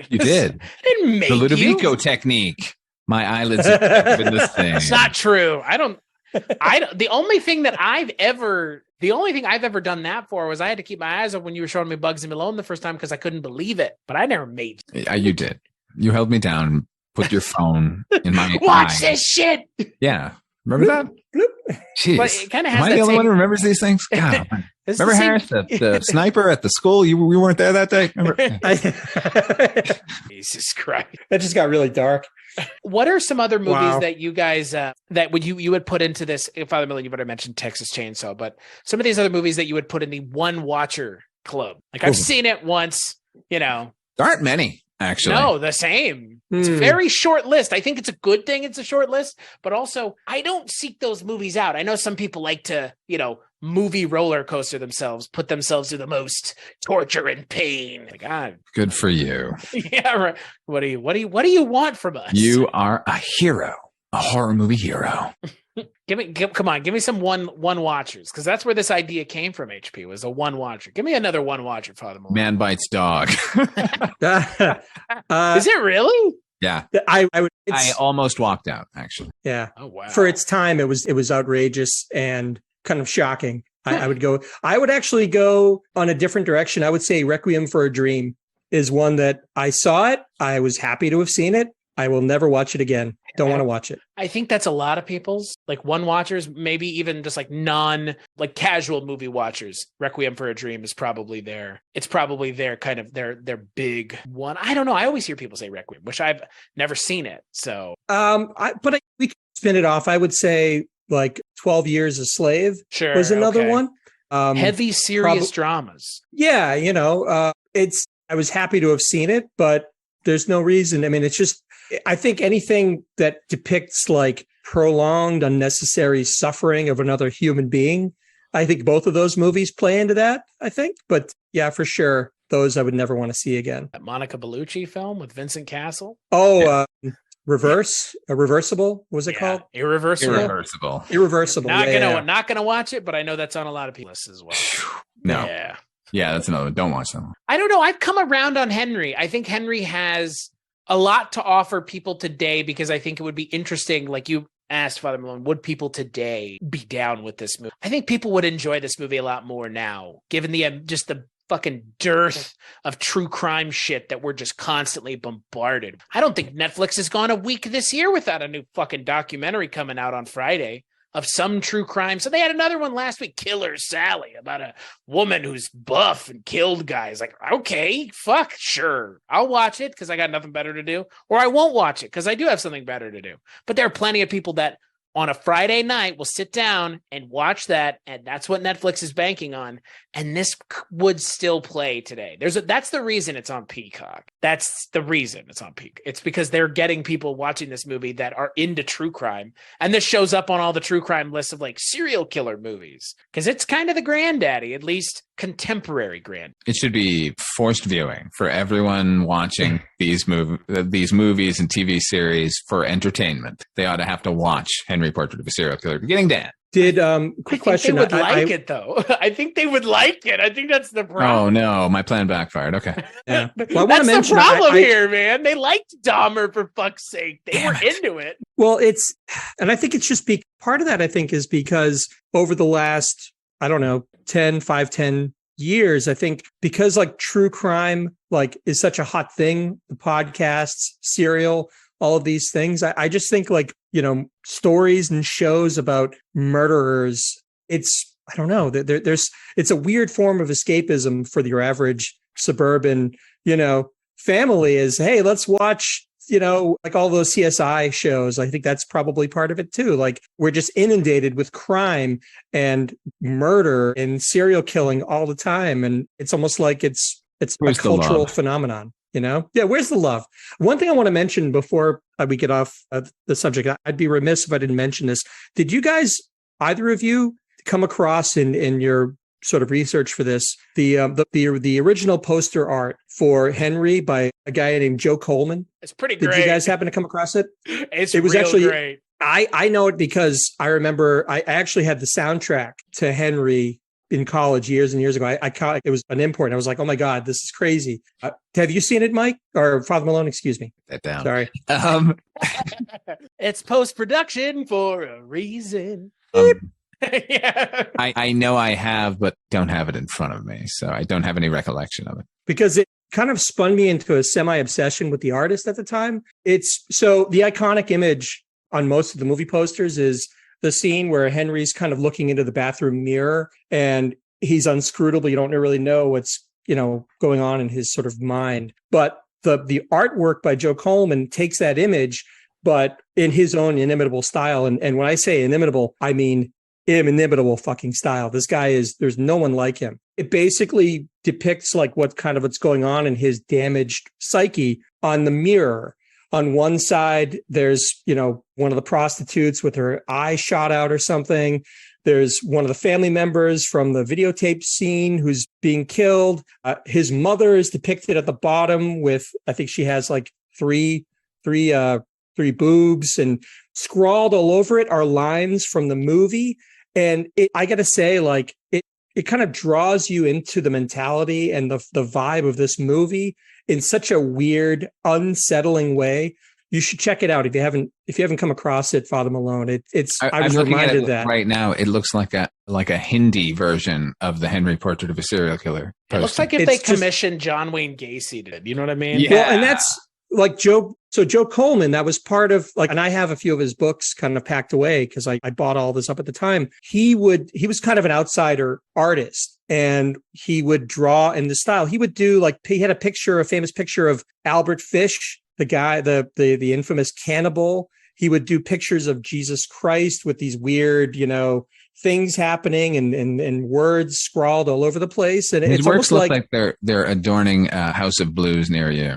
You did. I didn't make The Ludovico you. technique. My eyelids have been this thing. It's not true. The only thing I've ever done that for was I had to keep my eyes open when you were showing me Bugsy Malone the first time because I couldn't believe it. But I never made you. Yeah, you did. You held me down, put your phone in my Watch eye. this shit. Yeah. Remember that? Jeez. But it kind of Am has I that the only same. one who remembers these things? God. It's Remember the same- Harris, the sniper at the school? We weren't there that day? Remember? Jesus Christ. That just got really dark. What are some other movies Wow. that you guys that would you would put into this? Father Millen, you better mention Texas Chainsaw, but some of these other movies that you would put in the one watcher club. Like I've Ooh. seen it once, There aren't many, actually. No, the same. It's a Hmm. very short list. I think it's a good thing it's a short list, but also I don't seek those movies out. I know some people like to, movie roller coaster themselves, put themselves through the most torture and pain. Like, Good for you. yeah, right. What do you want from us? You are a hero, a horror movie hero. Come on, give me some one watchers, because that's where this idea came from. HP was a one watcher. Give me another one watcher, Father Malone. Man bites dog. Is it really? Yeah. I would. I almost walked out, actually. Yeah. Oh wow. For its time, it was outrageous and kind of shocking. I would actually go on a different direction. I would say Requiem for a Dream is one that I saw it. I was happy to have seen it. I will never watch it again. Don't want to watch it. I think that's a lot of people's like one watchers, maybe even just like casual movie watchers. Requiem for a Dream is probably it's probably their kind of their big one. I don't know. I always hear people say Requiem, which I've never seen it. So We could spin it off. I would say like 12 Years a Slave sure was another okay. one. Heavy, serious dramas. Yeah, I was happy to have seen it, but there's no reason. I mean, it's just, I think anything that depicts like prolonged, unnecessary suffering of another human being, I think both of those movies play into that, I think. But yeah, for sure, those I would never want to see again. That Monica Bellucci film with Vincent Castle. Oh, Reversible, what was it called? Irreversible. Irreversible. Irreversible. Not gonna watch it, but I know that's on a lot of people's lists as well. No. Yeah. Yeah, that's another one. Don't watch that one. I don't know. I've come around on Henry. I think Henry has a lot to offer people today because I think it would be interesting. Like you asked, Father Malone, would people today be down with this movie? I think people would enjoy this movie a lot more now, given the just the fucking dearth of true crime shit that we're just constantly bombarded. I don't think Netflix has gone a week this year without a new fucking documentary coming out on Friday. of some true crime. So they had another one last week, Killer Sally, about a woman who's buff and killed guys. Like, okay, fuck, sure. I'll watch it because I got nothing better to do. Or I won't watch it because I do have something better to do. But there are plenty of people that on a Friday night will sit down and watch that, and that's what Netflix is banking on. And this would still play today. That's the reason it's on Peacock. That's the reason it's on Peacock. It's because they're getting people watching this movie that are into true crime, and this shows up on all the true crime lists of like serial killer movies because it's kind of the granddaddy, at least contemporary grand. It should be forced viewing for everyone watching these movies and TV series for entertainment. They ought to have to watch Henry Portrait of a Serial Killer beginning to end. Did quick question? They would like it though. I think they would like it. I think that's the problem. Oh no, my plan backfired. Okay. Yeah. Well, that's the problem here, man. They liked Dahmer for fuck's sake. They were into it. Well, and I think it's just part of that. I think is because over the last 10 years, I think because like true crime like is such a hot thing, the podcasts, serial, all of these things. I just think like, stories and shows about murderers. It's a weird form of escapism for your average suburban, family is, hey, let's watch, like all those CSI shows. I think that's probably part of it too. Like we're just inundated with crime and murder and serial killing all the time. And it's almost like it's a cultural phenomenon. Where's the love? One thing I want to mention before we get off the subject, I'd be remiss if I didn't mention this. Did you guys, either of you, come across in your sort of research for this the original poster art for Henry by a guy named Joe Coleman? It's pretty great. Did you guys happen to come across it? It was actually great. I know it because I remember I actually had the soundtrack to Henry in college years and years ago. I caught it was an import. And I was like, oh my God, this is crazy. Have you seen it, Mike? Or Father Malone, excuse me. That down. Sorry. It's post-production for a reason. Yeah. I know I have, but don't have it in front of me. So I don't have any recollection of it. Because it kind of spun me into a semi-obsession with the artist at the time. So the iconic image on most of the movie posters is the scene where Henry's kind of looking into the bathroom mirror and he's unscrutable. You don't really know what's, going on in his sort of mind. But the artwork by Joe Coleman takes that image, but in his own inimitable style. And when I say inimitable, I mean inimitable fucking style. This guy there's no one like him. It basically depicts like what's going on in his damaged psyche on the mirror. On one side, there's, one of the prostitutes with her eye shot out or something. There's one of the family members from the videotape scene who's being killed. His mother is depicted at the bottom with, I think she has like three boobs, and scrawled all over it are lines from the movie. And I got to say, like, it kind of draws you into the mentality and the vibe of this movie in such a weird, unsettling way. You should check it out if you haven't come across it, Father Malone. I was reminded that right now it looks like a Hindi version of the Henry Portrait of a Serial Killer poster. It looks like if they commissioned John Wayne Gacy did. You know what I mean? Yeah. Well, and that's like Joe Coleman, that was part of like, and I have a few of his books kind of packed away because I bought all this up at the time. He was kind of an outsider artist, and he would draw in the style. He would do he had a famous picture of Albert Fish, the guy, the infamous cannibal. He would do pictures of Jesus Christ with these weird, things happening and words scrawled all over the place. And his works look like they're adorning House of Blues near you.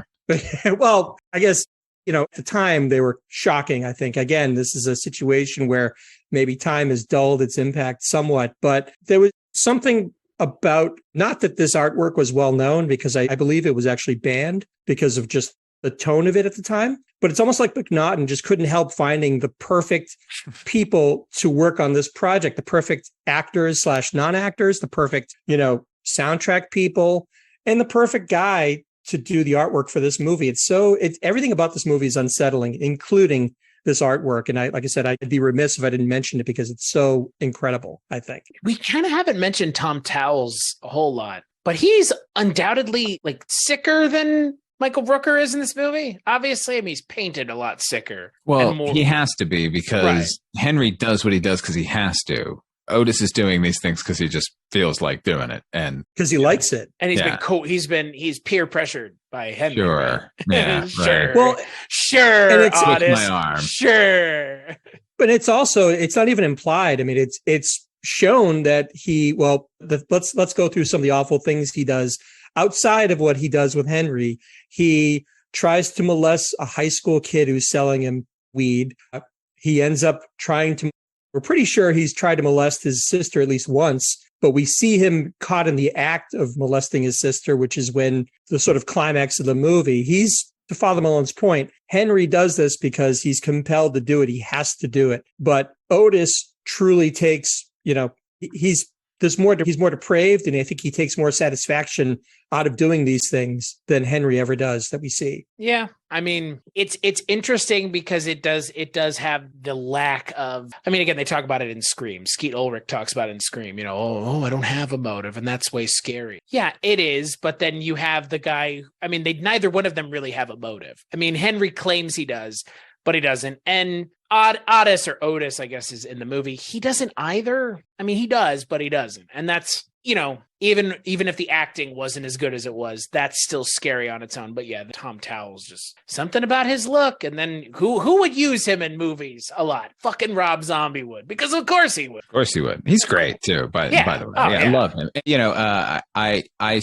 Well, I guess, at the time they were shocking. I think, again, this is a situation where maybe time has dulled its impact somewhat, but there was something about, not that this artwork was well known, because I believe it was actually banned because of just the tone of it at the time, but it's almost like McNaughton just couldn't help finding the perfect people to work on this project, the perfect actors / non-actors, the perfect, soundtrack people, and the perfect guy to do the artwork for this movie. It's everything about this movie is unsettling, including this artwork. And like I said, I'd be remiss if I didn't mention it because it's so incredible, I think. We kind of haven't mentioned Tom Towles a whole lot, but he's undoubtedly like sicker than Michael Rooker is in this movie? Obviously, I mean, he's painted a lot sicker. Well, and more- he has to be because Henry does what he does because he has to. Otis is doing these things because he just feels like doing it, and because he likes it. and he's peer pressured by Henry. sure, yeah, Sure. right. Well, Sure, and it's- Twist Otis. my arm. Sure. but it's also, it's not even implied. I mean, it's shown that let's go through some of the awful things he does outside of what he does with Henry. He tries to molest a high school kid who's selling him weed. He ends up we're pretty sure he's tried to molest his sister at least once, but we see him caught in the act of molesting his sister, which is when the sort of climax of the movie. To Father Malone's point, Henry does this because he's compelled to do it. He has to do it. But Otis truly takes, he's more depraved, and I think he takes more satisfaction out of doing these things than Henry ever does that we see. Yeah, I mean, it's interesting because it does have the lack of. I mean, again, they talk about it in Scream. Skeet Ulrich talks about it in Scream. I don't have a motive, and that's way scary. Yeah, it is. But then you have the guy. I mean, neither one of them really have a motive. I mean, Henry claims he does, but he doesn't. And Otis, I guess, is in the movie. He doesn't either. I mean, he does, but he doesn't. And that's, even if the acting wasn't as good as it was, that's still scary on its own. But yeah, the Tom Towell's just something about his look. And then who would use him in movies a lot? Fucking Rob Zombie would, because of course he would. Of course he would. He's great too. By the way, I love him. I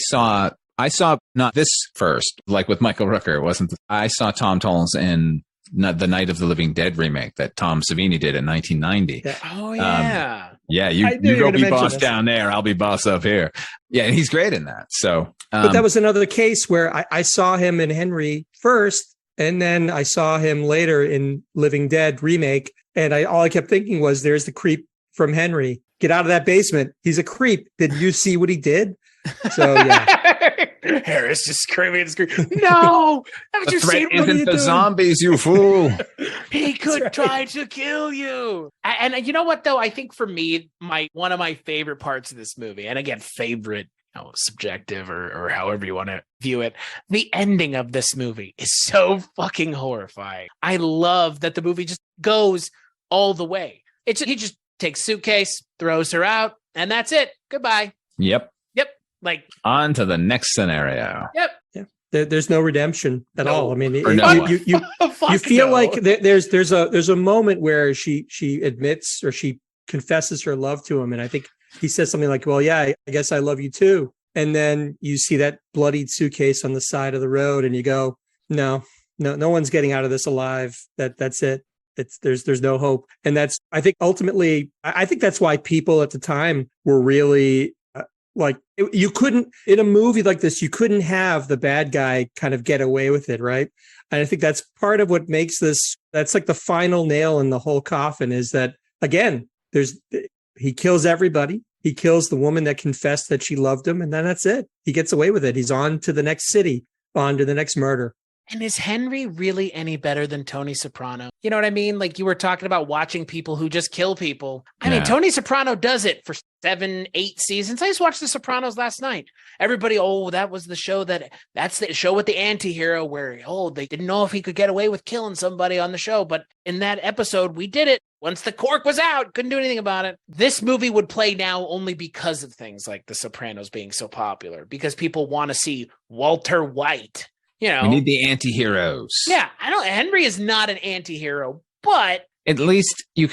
saw not this first, like with Michael Rooker. It wasn't. I saw Tom Towles in the Night of the Living Dead remake that Tom Savini did in 1990. Yeah. Oh yeah. You go be boss down there. I'll be boss up here. Yeah, and he's great in that. So, but that was another case where I saw him in Henry first, and then I saw him later in Living Dead remake, and all I kept thinking was, "There's the creep from Henry. Get out of that basement. He's a creep. Did you see what he did?" So yeah. Harris just screaming and screaming. No, haven't you seen what isn't the zombies, you fool? He could try to kill you. And you know what, though? I think for me, one of my favorite parts of this movie, and again, favorite, subjective or however you want to view it, the ending of this movie is so fucking horrifying. I love that the movie just goes all the way. He just takes suitcase, throws her out, and that's it. Goodbye. Yep. Like, on to the next scenario. Yep. Yeah. There's no redemption at all. I mean, you feel like there's a moment where she admits, or she confesses her love to him, and I think he says something like, "Well, yeah, I guess I love you too." And then you see that bloodied suitcase on the side of the road, and you go, "No one's getting out of this alive. That's it. There's no hope." And that's, I think, ultimately, I think that's why people at the time were really. You couldn't, in a movie like this, you couldn't have the bad guy kind of get away with it, right? And I think that's part of what makes this, that's like the final nail in the whole coffin, is that, again, he kills everybody. He kills the woman that confessed that she loved him, and then that's it. He gets away with it. He's on to the next city, on to the next murder. And is Henry really any better than Tony Soprano? You know what I mean? Like, you were talking about watching people who just kill people. I mean, Tony Soprano does it for 7, 8 seasons. I just watched The Sopranos last night. Everybody, that was the show that's the show with the anti-hero where, they didn't know if he could get away with killing somebody on the show. But in that episode, we did it. Once the cork was out, couldn't do anything about it. This movie would play now only because of things like The Sopranos being so popular, because people want to see Walter White. We need the anti-heroes. Yeah, Henry is not an anti-hero, but at least you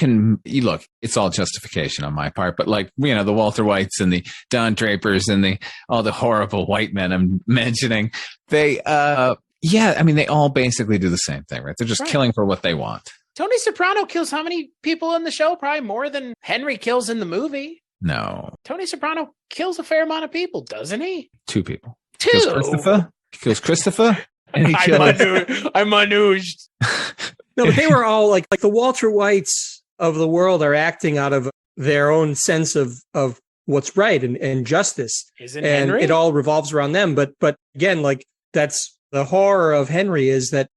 look, it's all justification on my part, but the Walter Whites and the Don Drapers and all the horrible white men I'm mentioning, they they all basically do the same thing, right? They're just killing for what they want. Tony Soprano kills how many people in the show? Probably more than Henry kills in the movie. No. Tony Soprano kills a fair amount of people, doesn't he? 2 people. 2. Kills Christopher. And I'm managed. No, but they were all like the Walter Whites of the world are acting out of their own sense of what's right and justice. Isn't and Henry? It all revolves around them. But again, that's the horror of Henry, is that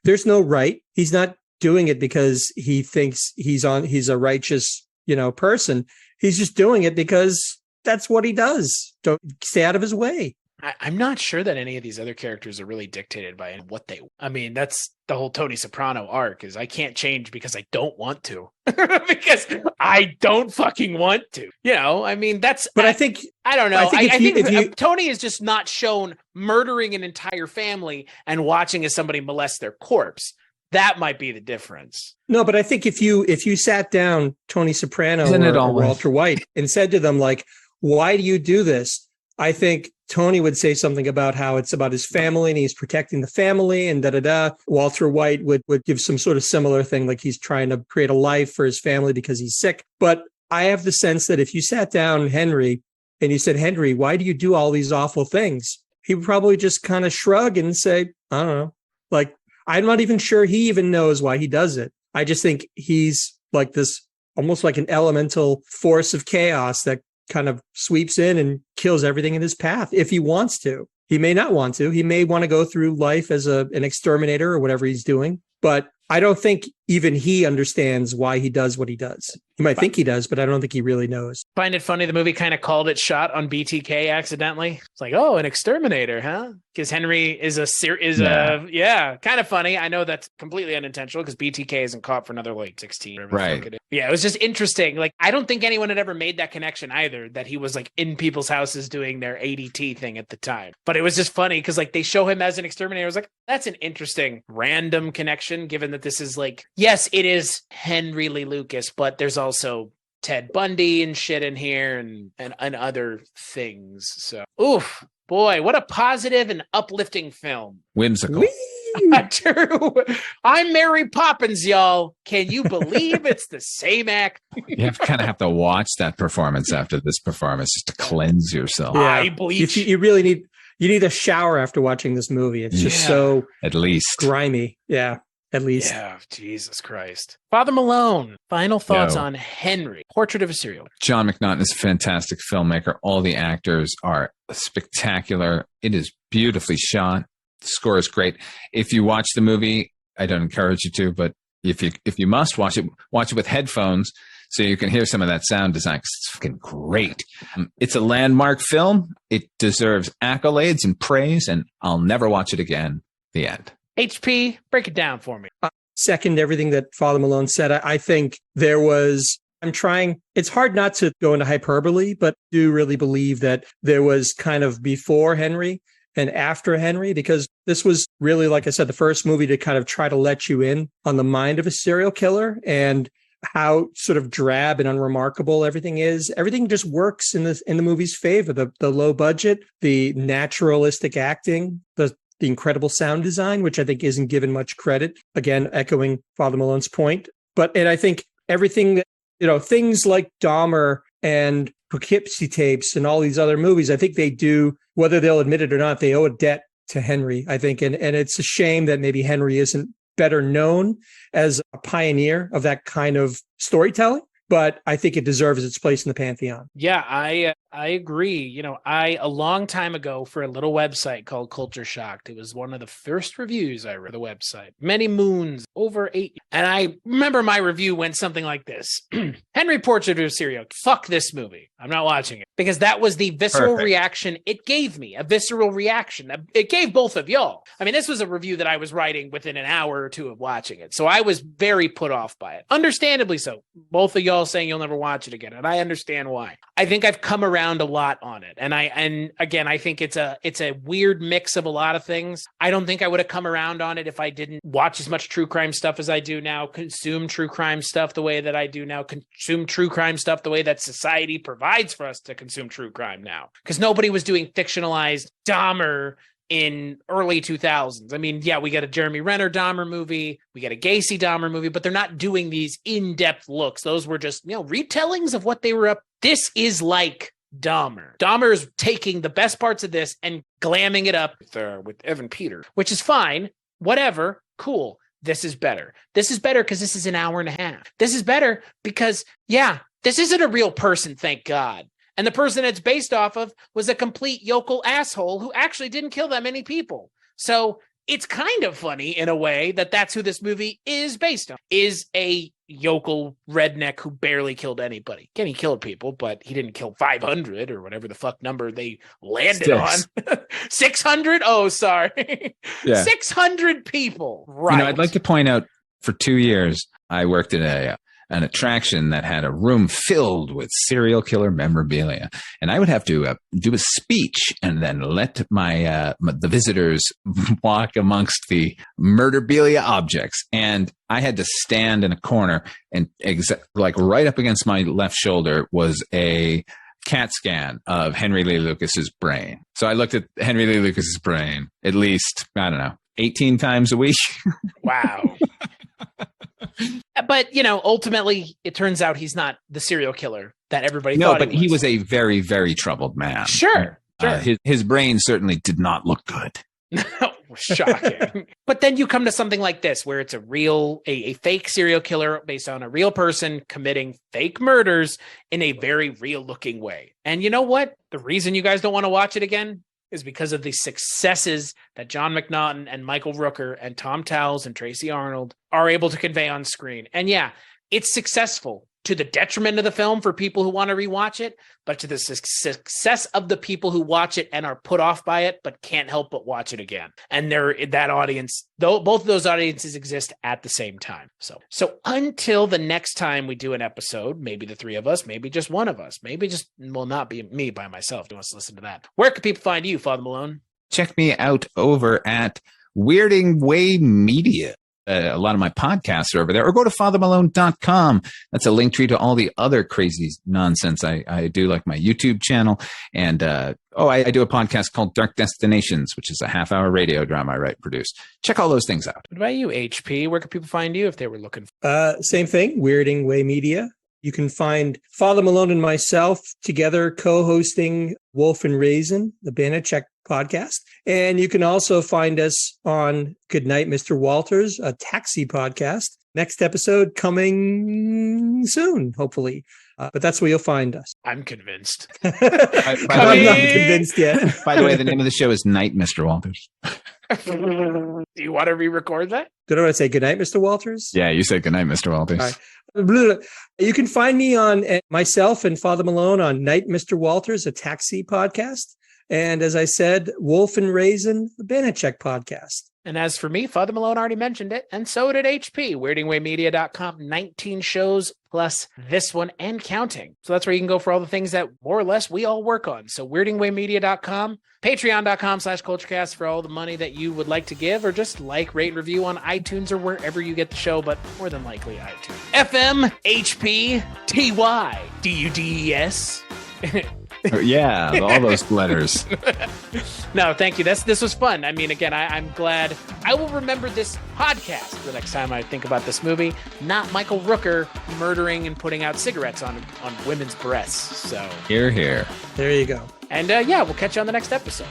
there's no right. He's not doing it because he thinks he's a righteous, person. He's just doing it because that's what he does. Don't stay out of his way. I'm not sure that any of these other characters are really dictated by what they. I mean, that's the whole Tony Soprano arc is I can't change because I don't want to. Because I don't fucking want to. I mean, that's. But I think I don't know. I think if Tony is just not shown murdering an entire family and watching as somebody molest their corpse. That might be the difference. No, but I think if you sat down Tony Soprano or Walter White and said to them, like, why do you do this? I think Tony would say something about how it's about his family and he's protecting the family and da-da-da. Walter White would give some sort of similar thing, like he's trying to create a life for his family because he's sick. But I have the sense that if you sat down Henry and you said, Henry, why do you do all these awful things? He would probably just kind of shrug and say, I don't know. Like, I'm not even sure he even knows why he does it. I just think he's like this, almost like an elemental force of chaos that kind of sweeps in and kills everything in his path if he wants to. He may not want to. He may want to go through life as an exterminator or whatever he's doing. But I don't think even he understands why he does what he does. He might think he does, but I don't think he really knows. Find it funny the movie kind of called it shot on BTK accidentally. It's like, oh, an exterminator, huh? Because Henry is kind of funny. I know that's completely unintentional because BTK isn't caught for another like 16. Right. Yeah, it was just interesting. Like, I don't think anyone had ever made that connection either, that he was like in people's houses doing their ADT thing at the time. But it was just funny because like they show him as an exterminator. I was like, that's an interesting random connection, given that this is like, yes, it is Henry Lee Lucas, but there's also Ted Bundy and shit in here and other things. So, oof, boy, what a positive and uplifting film. Whimsical. True. I'm Mary Poppins, y'all. Can you believe it's the same act? You kind of have to watch that performance after this performance just to cleanse yourself. Yeah. I bleach. You really need a shower after watching this movie. It's just so at least grimy. Yeah. At least. Yeah, Jesus Christ. Father Malone, final thoughts on Henry, Portrait of a Serial. John McNaughton is a fantastic filmmaker. All the actors are spectacular. It is beautifully shot. The score is great. If you watch the movie, I don't encourage you to, but if you must watch it with headphones so you can hear some of that sound design, because it's fucking great. It's a landmark film. It deserves accolades and praise, and I'll never watch it again. The end. HP, break it down for me. Second everything that Father Malone said. I think it's hard not to go into hyperbole, but I do really believe that there was kind of before Henry and after Henry, because this was really, like I said, the first movie to kind of try to let you in on the mind of a serial killer and how sort of drab and unremarkable everything is. Everything just works in the movie's favor. The low budget, the naturalistic acting, the incredible sound design, which I think isn't given much credit. Again, echoing Father Malone's point. And I think everything that, things like Dahmer and Poughkeepsie Tapes and all these other movies, I think they do, whether they'll admit it or not, they owe a debt to Henry, I think. And it's a shame that maybe Henry isn't better known as a pioneer of that kind of storytelling, but I think it deserves its place in the pantheon. Yeah, I agree. A long time ago for a little website called Culture Shocked, it was one of the first reviews I read the website. Many moons, over 8. And I remember my review went something like this. Henry Portrait of a Serial. Fuck this movie. I'm not watching it. Because that was the visceral reaction it gave me. A visceral reaction. It gave both of y'all. I mean, this was a review that I was writing within an hour or two of watching it. So I was very put off by it. Understandably so. Both of y'all saying you'll never watch it again. And I understand why. I think I've come around a lot on it. And again, I think it's a weird mix of a lot of things. I don't think I would have come around on it if I didn't watch as much true crime stuff as I do now, consume true crime stuff the way that I do now, consume true crime stuff the way that society provides for us to consume true crime now. Because nobody was doing fictionalized Dahmer in early 2000s. I mean, yeah, we got a Jeremy Renner Dahmer movie, we got a Gacy Dahmer movie, but they're not doing these in-depth looks. Those were just, retellings of what they were up. This is like Dahmer. Dahmer is taking the best parts of this and glamming it up with Evan Peters, which is fine. Whatever. Cool. This is better. This is better because this is an hour and a half. This is better because, this isn't a real person, thank God. And the person it's based off of was a complete yokel asshole who actually didn't kill that many people. So it's kind of funny in a way that that's who this movie is based on, is a yokel redneck who barely killed anybody. Again, he killed people, but he didn't kill 500 or whatever the fuck number they landed on. 600? Oh, sorry. Yeah. 600 people. Right. You know, I'd like to point out for 2 years, I worked at an attraction that had a room filled with serial killer memorabilia. And I would have to do a speech and then let the visitors walk amongst the murderabilia objects. And I had to stand in a corner and like right up against my left shoulder was a CAT scan of Henry Lee Lucas's brain. So I looked at Henry Lee Lucas's brain at least, I don't know, 18 times a week. Wow. But, ultimately, it turns out he's not the serial killer that everybody thought he was. No, but he was a very, very troubled man. Sure. His brain certainly did not look good. Shocking. But then you come to something like this, where it's a fake serial killer based on a real person committing fake murders in a very real looking way. And you know what? The reason you guys don't want to watch it again is because of the successes that John McNaughton and Michael Rooker and Tom Towles and Tracy Arnold are able to convey on screen. And yeah, it's successful to the detriment of the film for people who want to rewatch it, but to the success of the people who watch it and are put off by it, but can't help but watch it again. And that audience, though, both of those audiences exist at the same time. So until the next time we do an episode, maybe the three of us, maybe just one of us, maybe just, will not be me by myself. Who wants to listen to that? Where can people find you, Father Malone? Check me out over at Weirding Way Media. A lot of my podcasts are over there, or go to fathermalone.com. That's a link tree to all the other crazy nonsense I do, like my YouTube channel. And, I do a podcast called Dark Destinations, which is a half-hour radio drama I write and produce. Check all those things out. What about you, HP? Where can people find you if they were looking? Same thing, Weirding Way Media. You can find Father Malone and myself together co-hosting Wolf and Raisin, the Banachek podcast. And you can also find us on Goodnight, Mr. Walters, a taxi podcast. Next episode coming soon, hopefully. But that's where you'll find us. I'm convinced. I'm not convinced yet. By the way, the name of the show is Night, Mr. Walters. Do you want to re-record that? Did I say Goodnight, Mr. Walters? Yeah, you said Goodnight, Mr. Walters. All right. You can find me on myself and Father Malone on Night, Mr. Walters, a taxi podcast. And as I said, Wolf and Raisin, the Banachek podcast. And as for me, Father Malone already mentioned it, and so did HP, weirdingwaymedia.com, 19 shows plus this one and counting. So that's where you can go for all the things that more or less we all work on. So weirdingwaymedia.com, patreon.com/culturecast for all the money that you would like to give, or just like, rate, and review on iTunes or wherever you get the show, but more than likely iTunes. FM, HP, TY, DUDES. Yeah, all those letters. No, thank you. This was fun. I mean, again, I'm glad. I will remember this podcast the next time I think about this movie, not Michael Rooker murdering and putting out cigarettes on women's breasts. So Here. There you go. And we'll catch you on the next episode.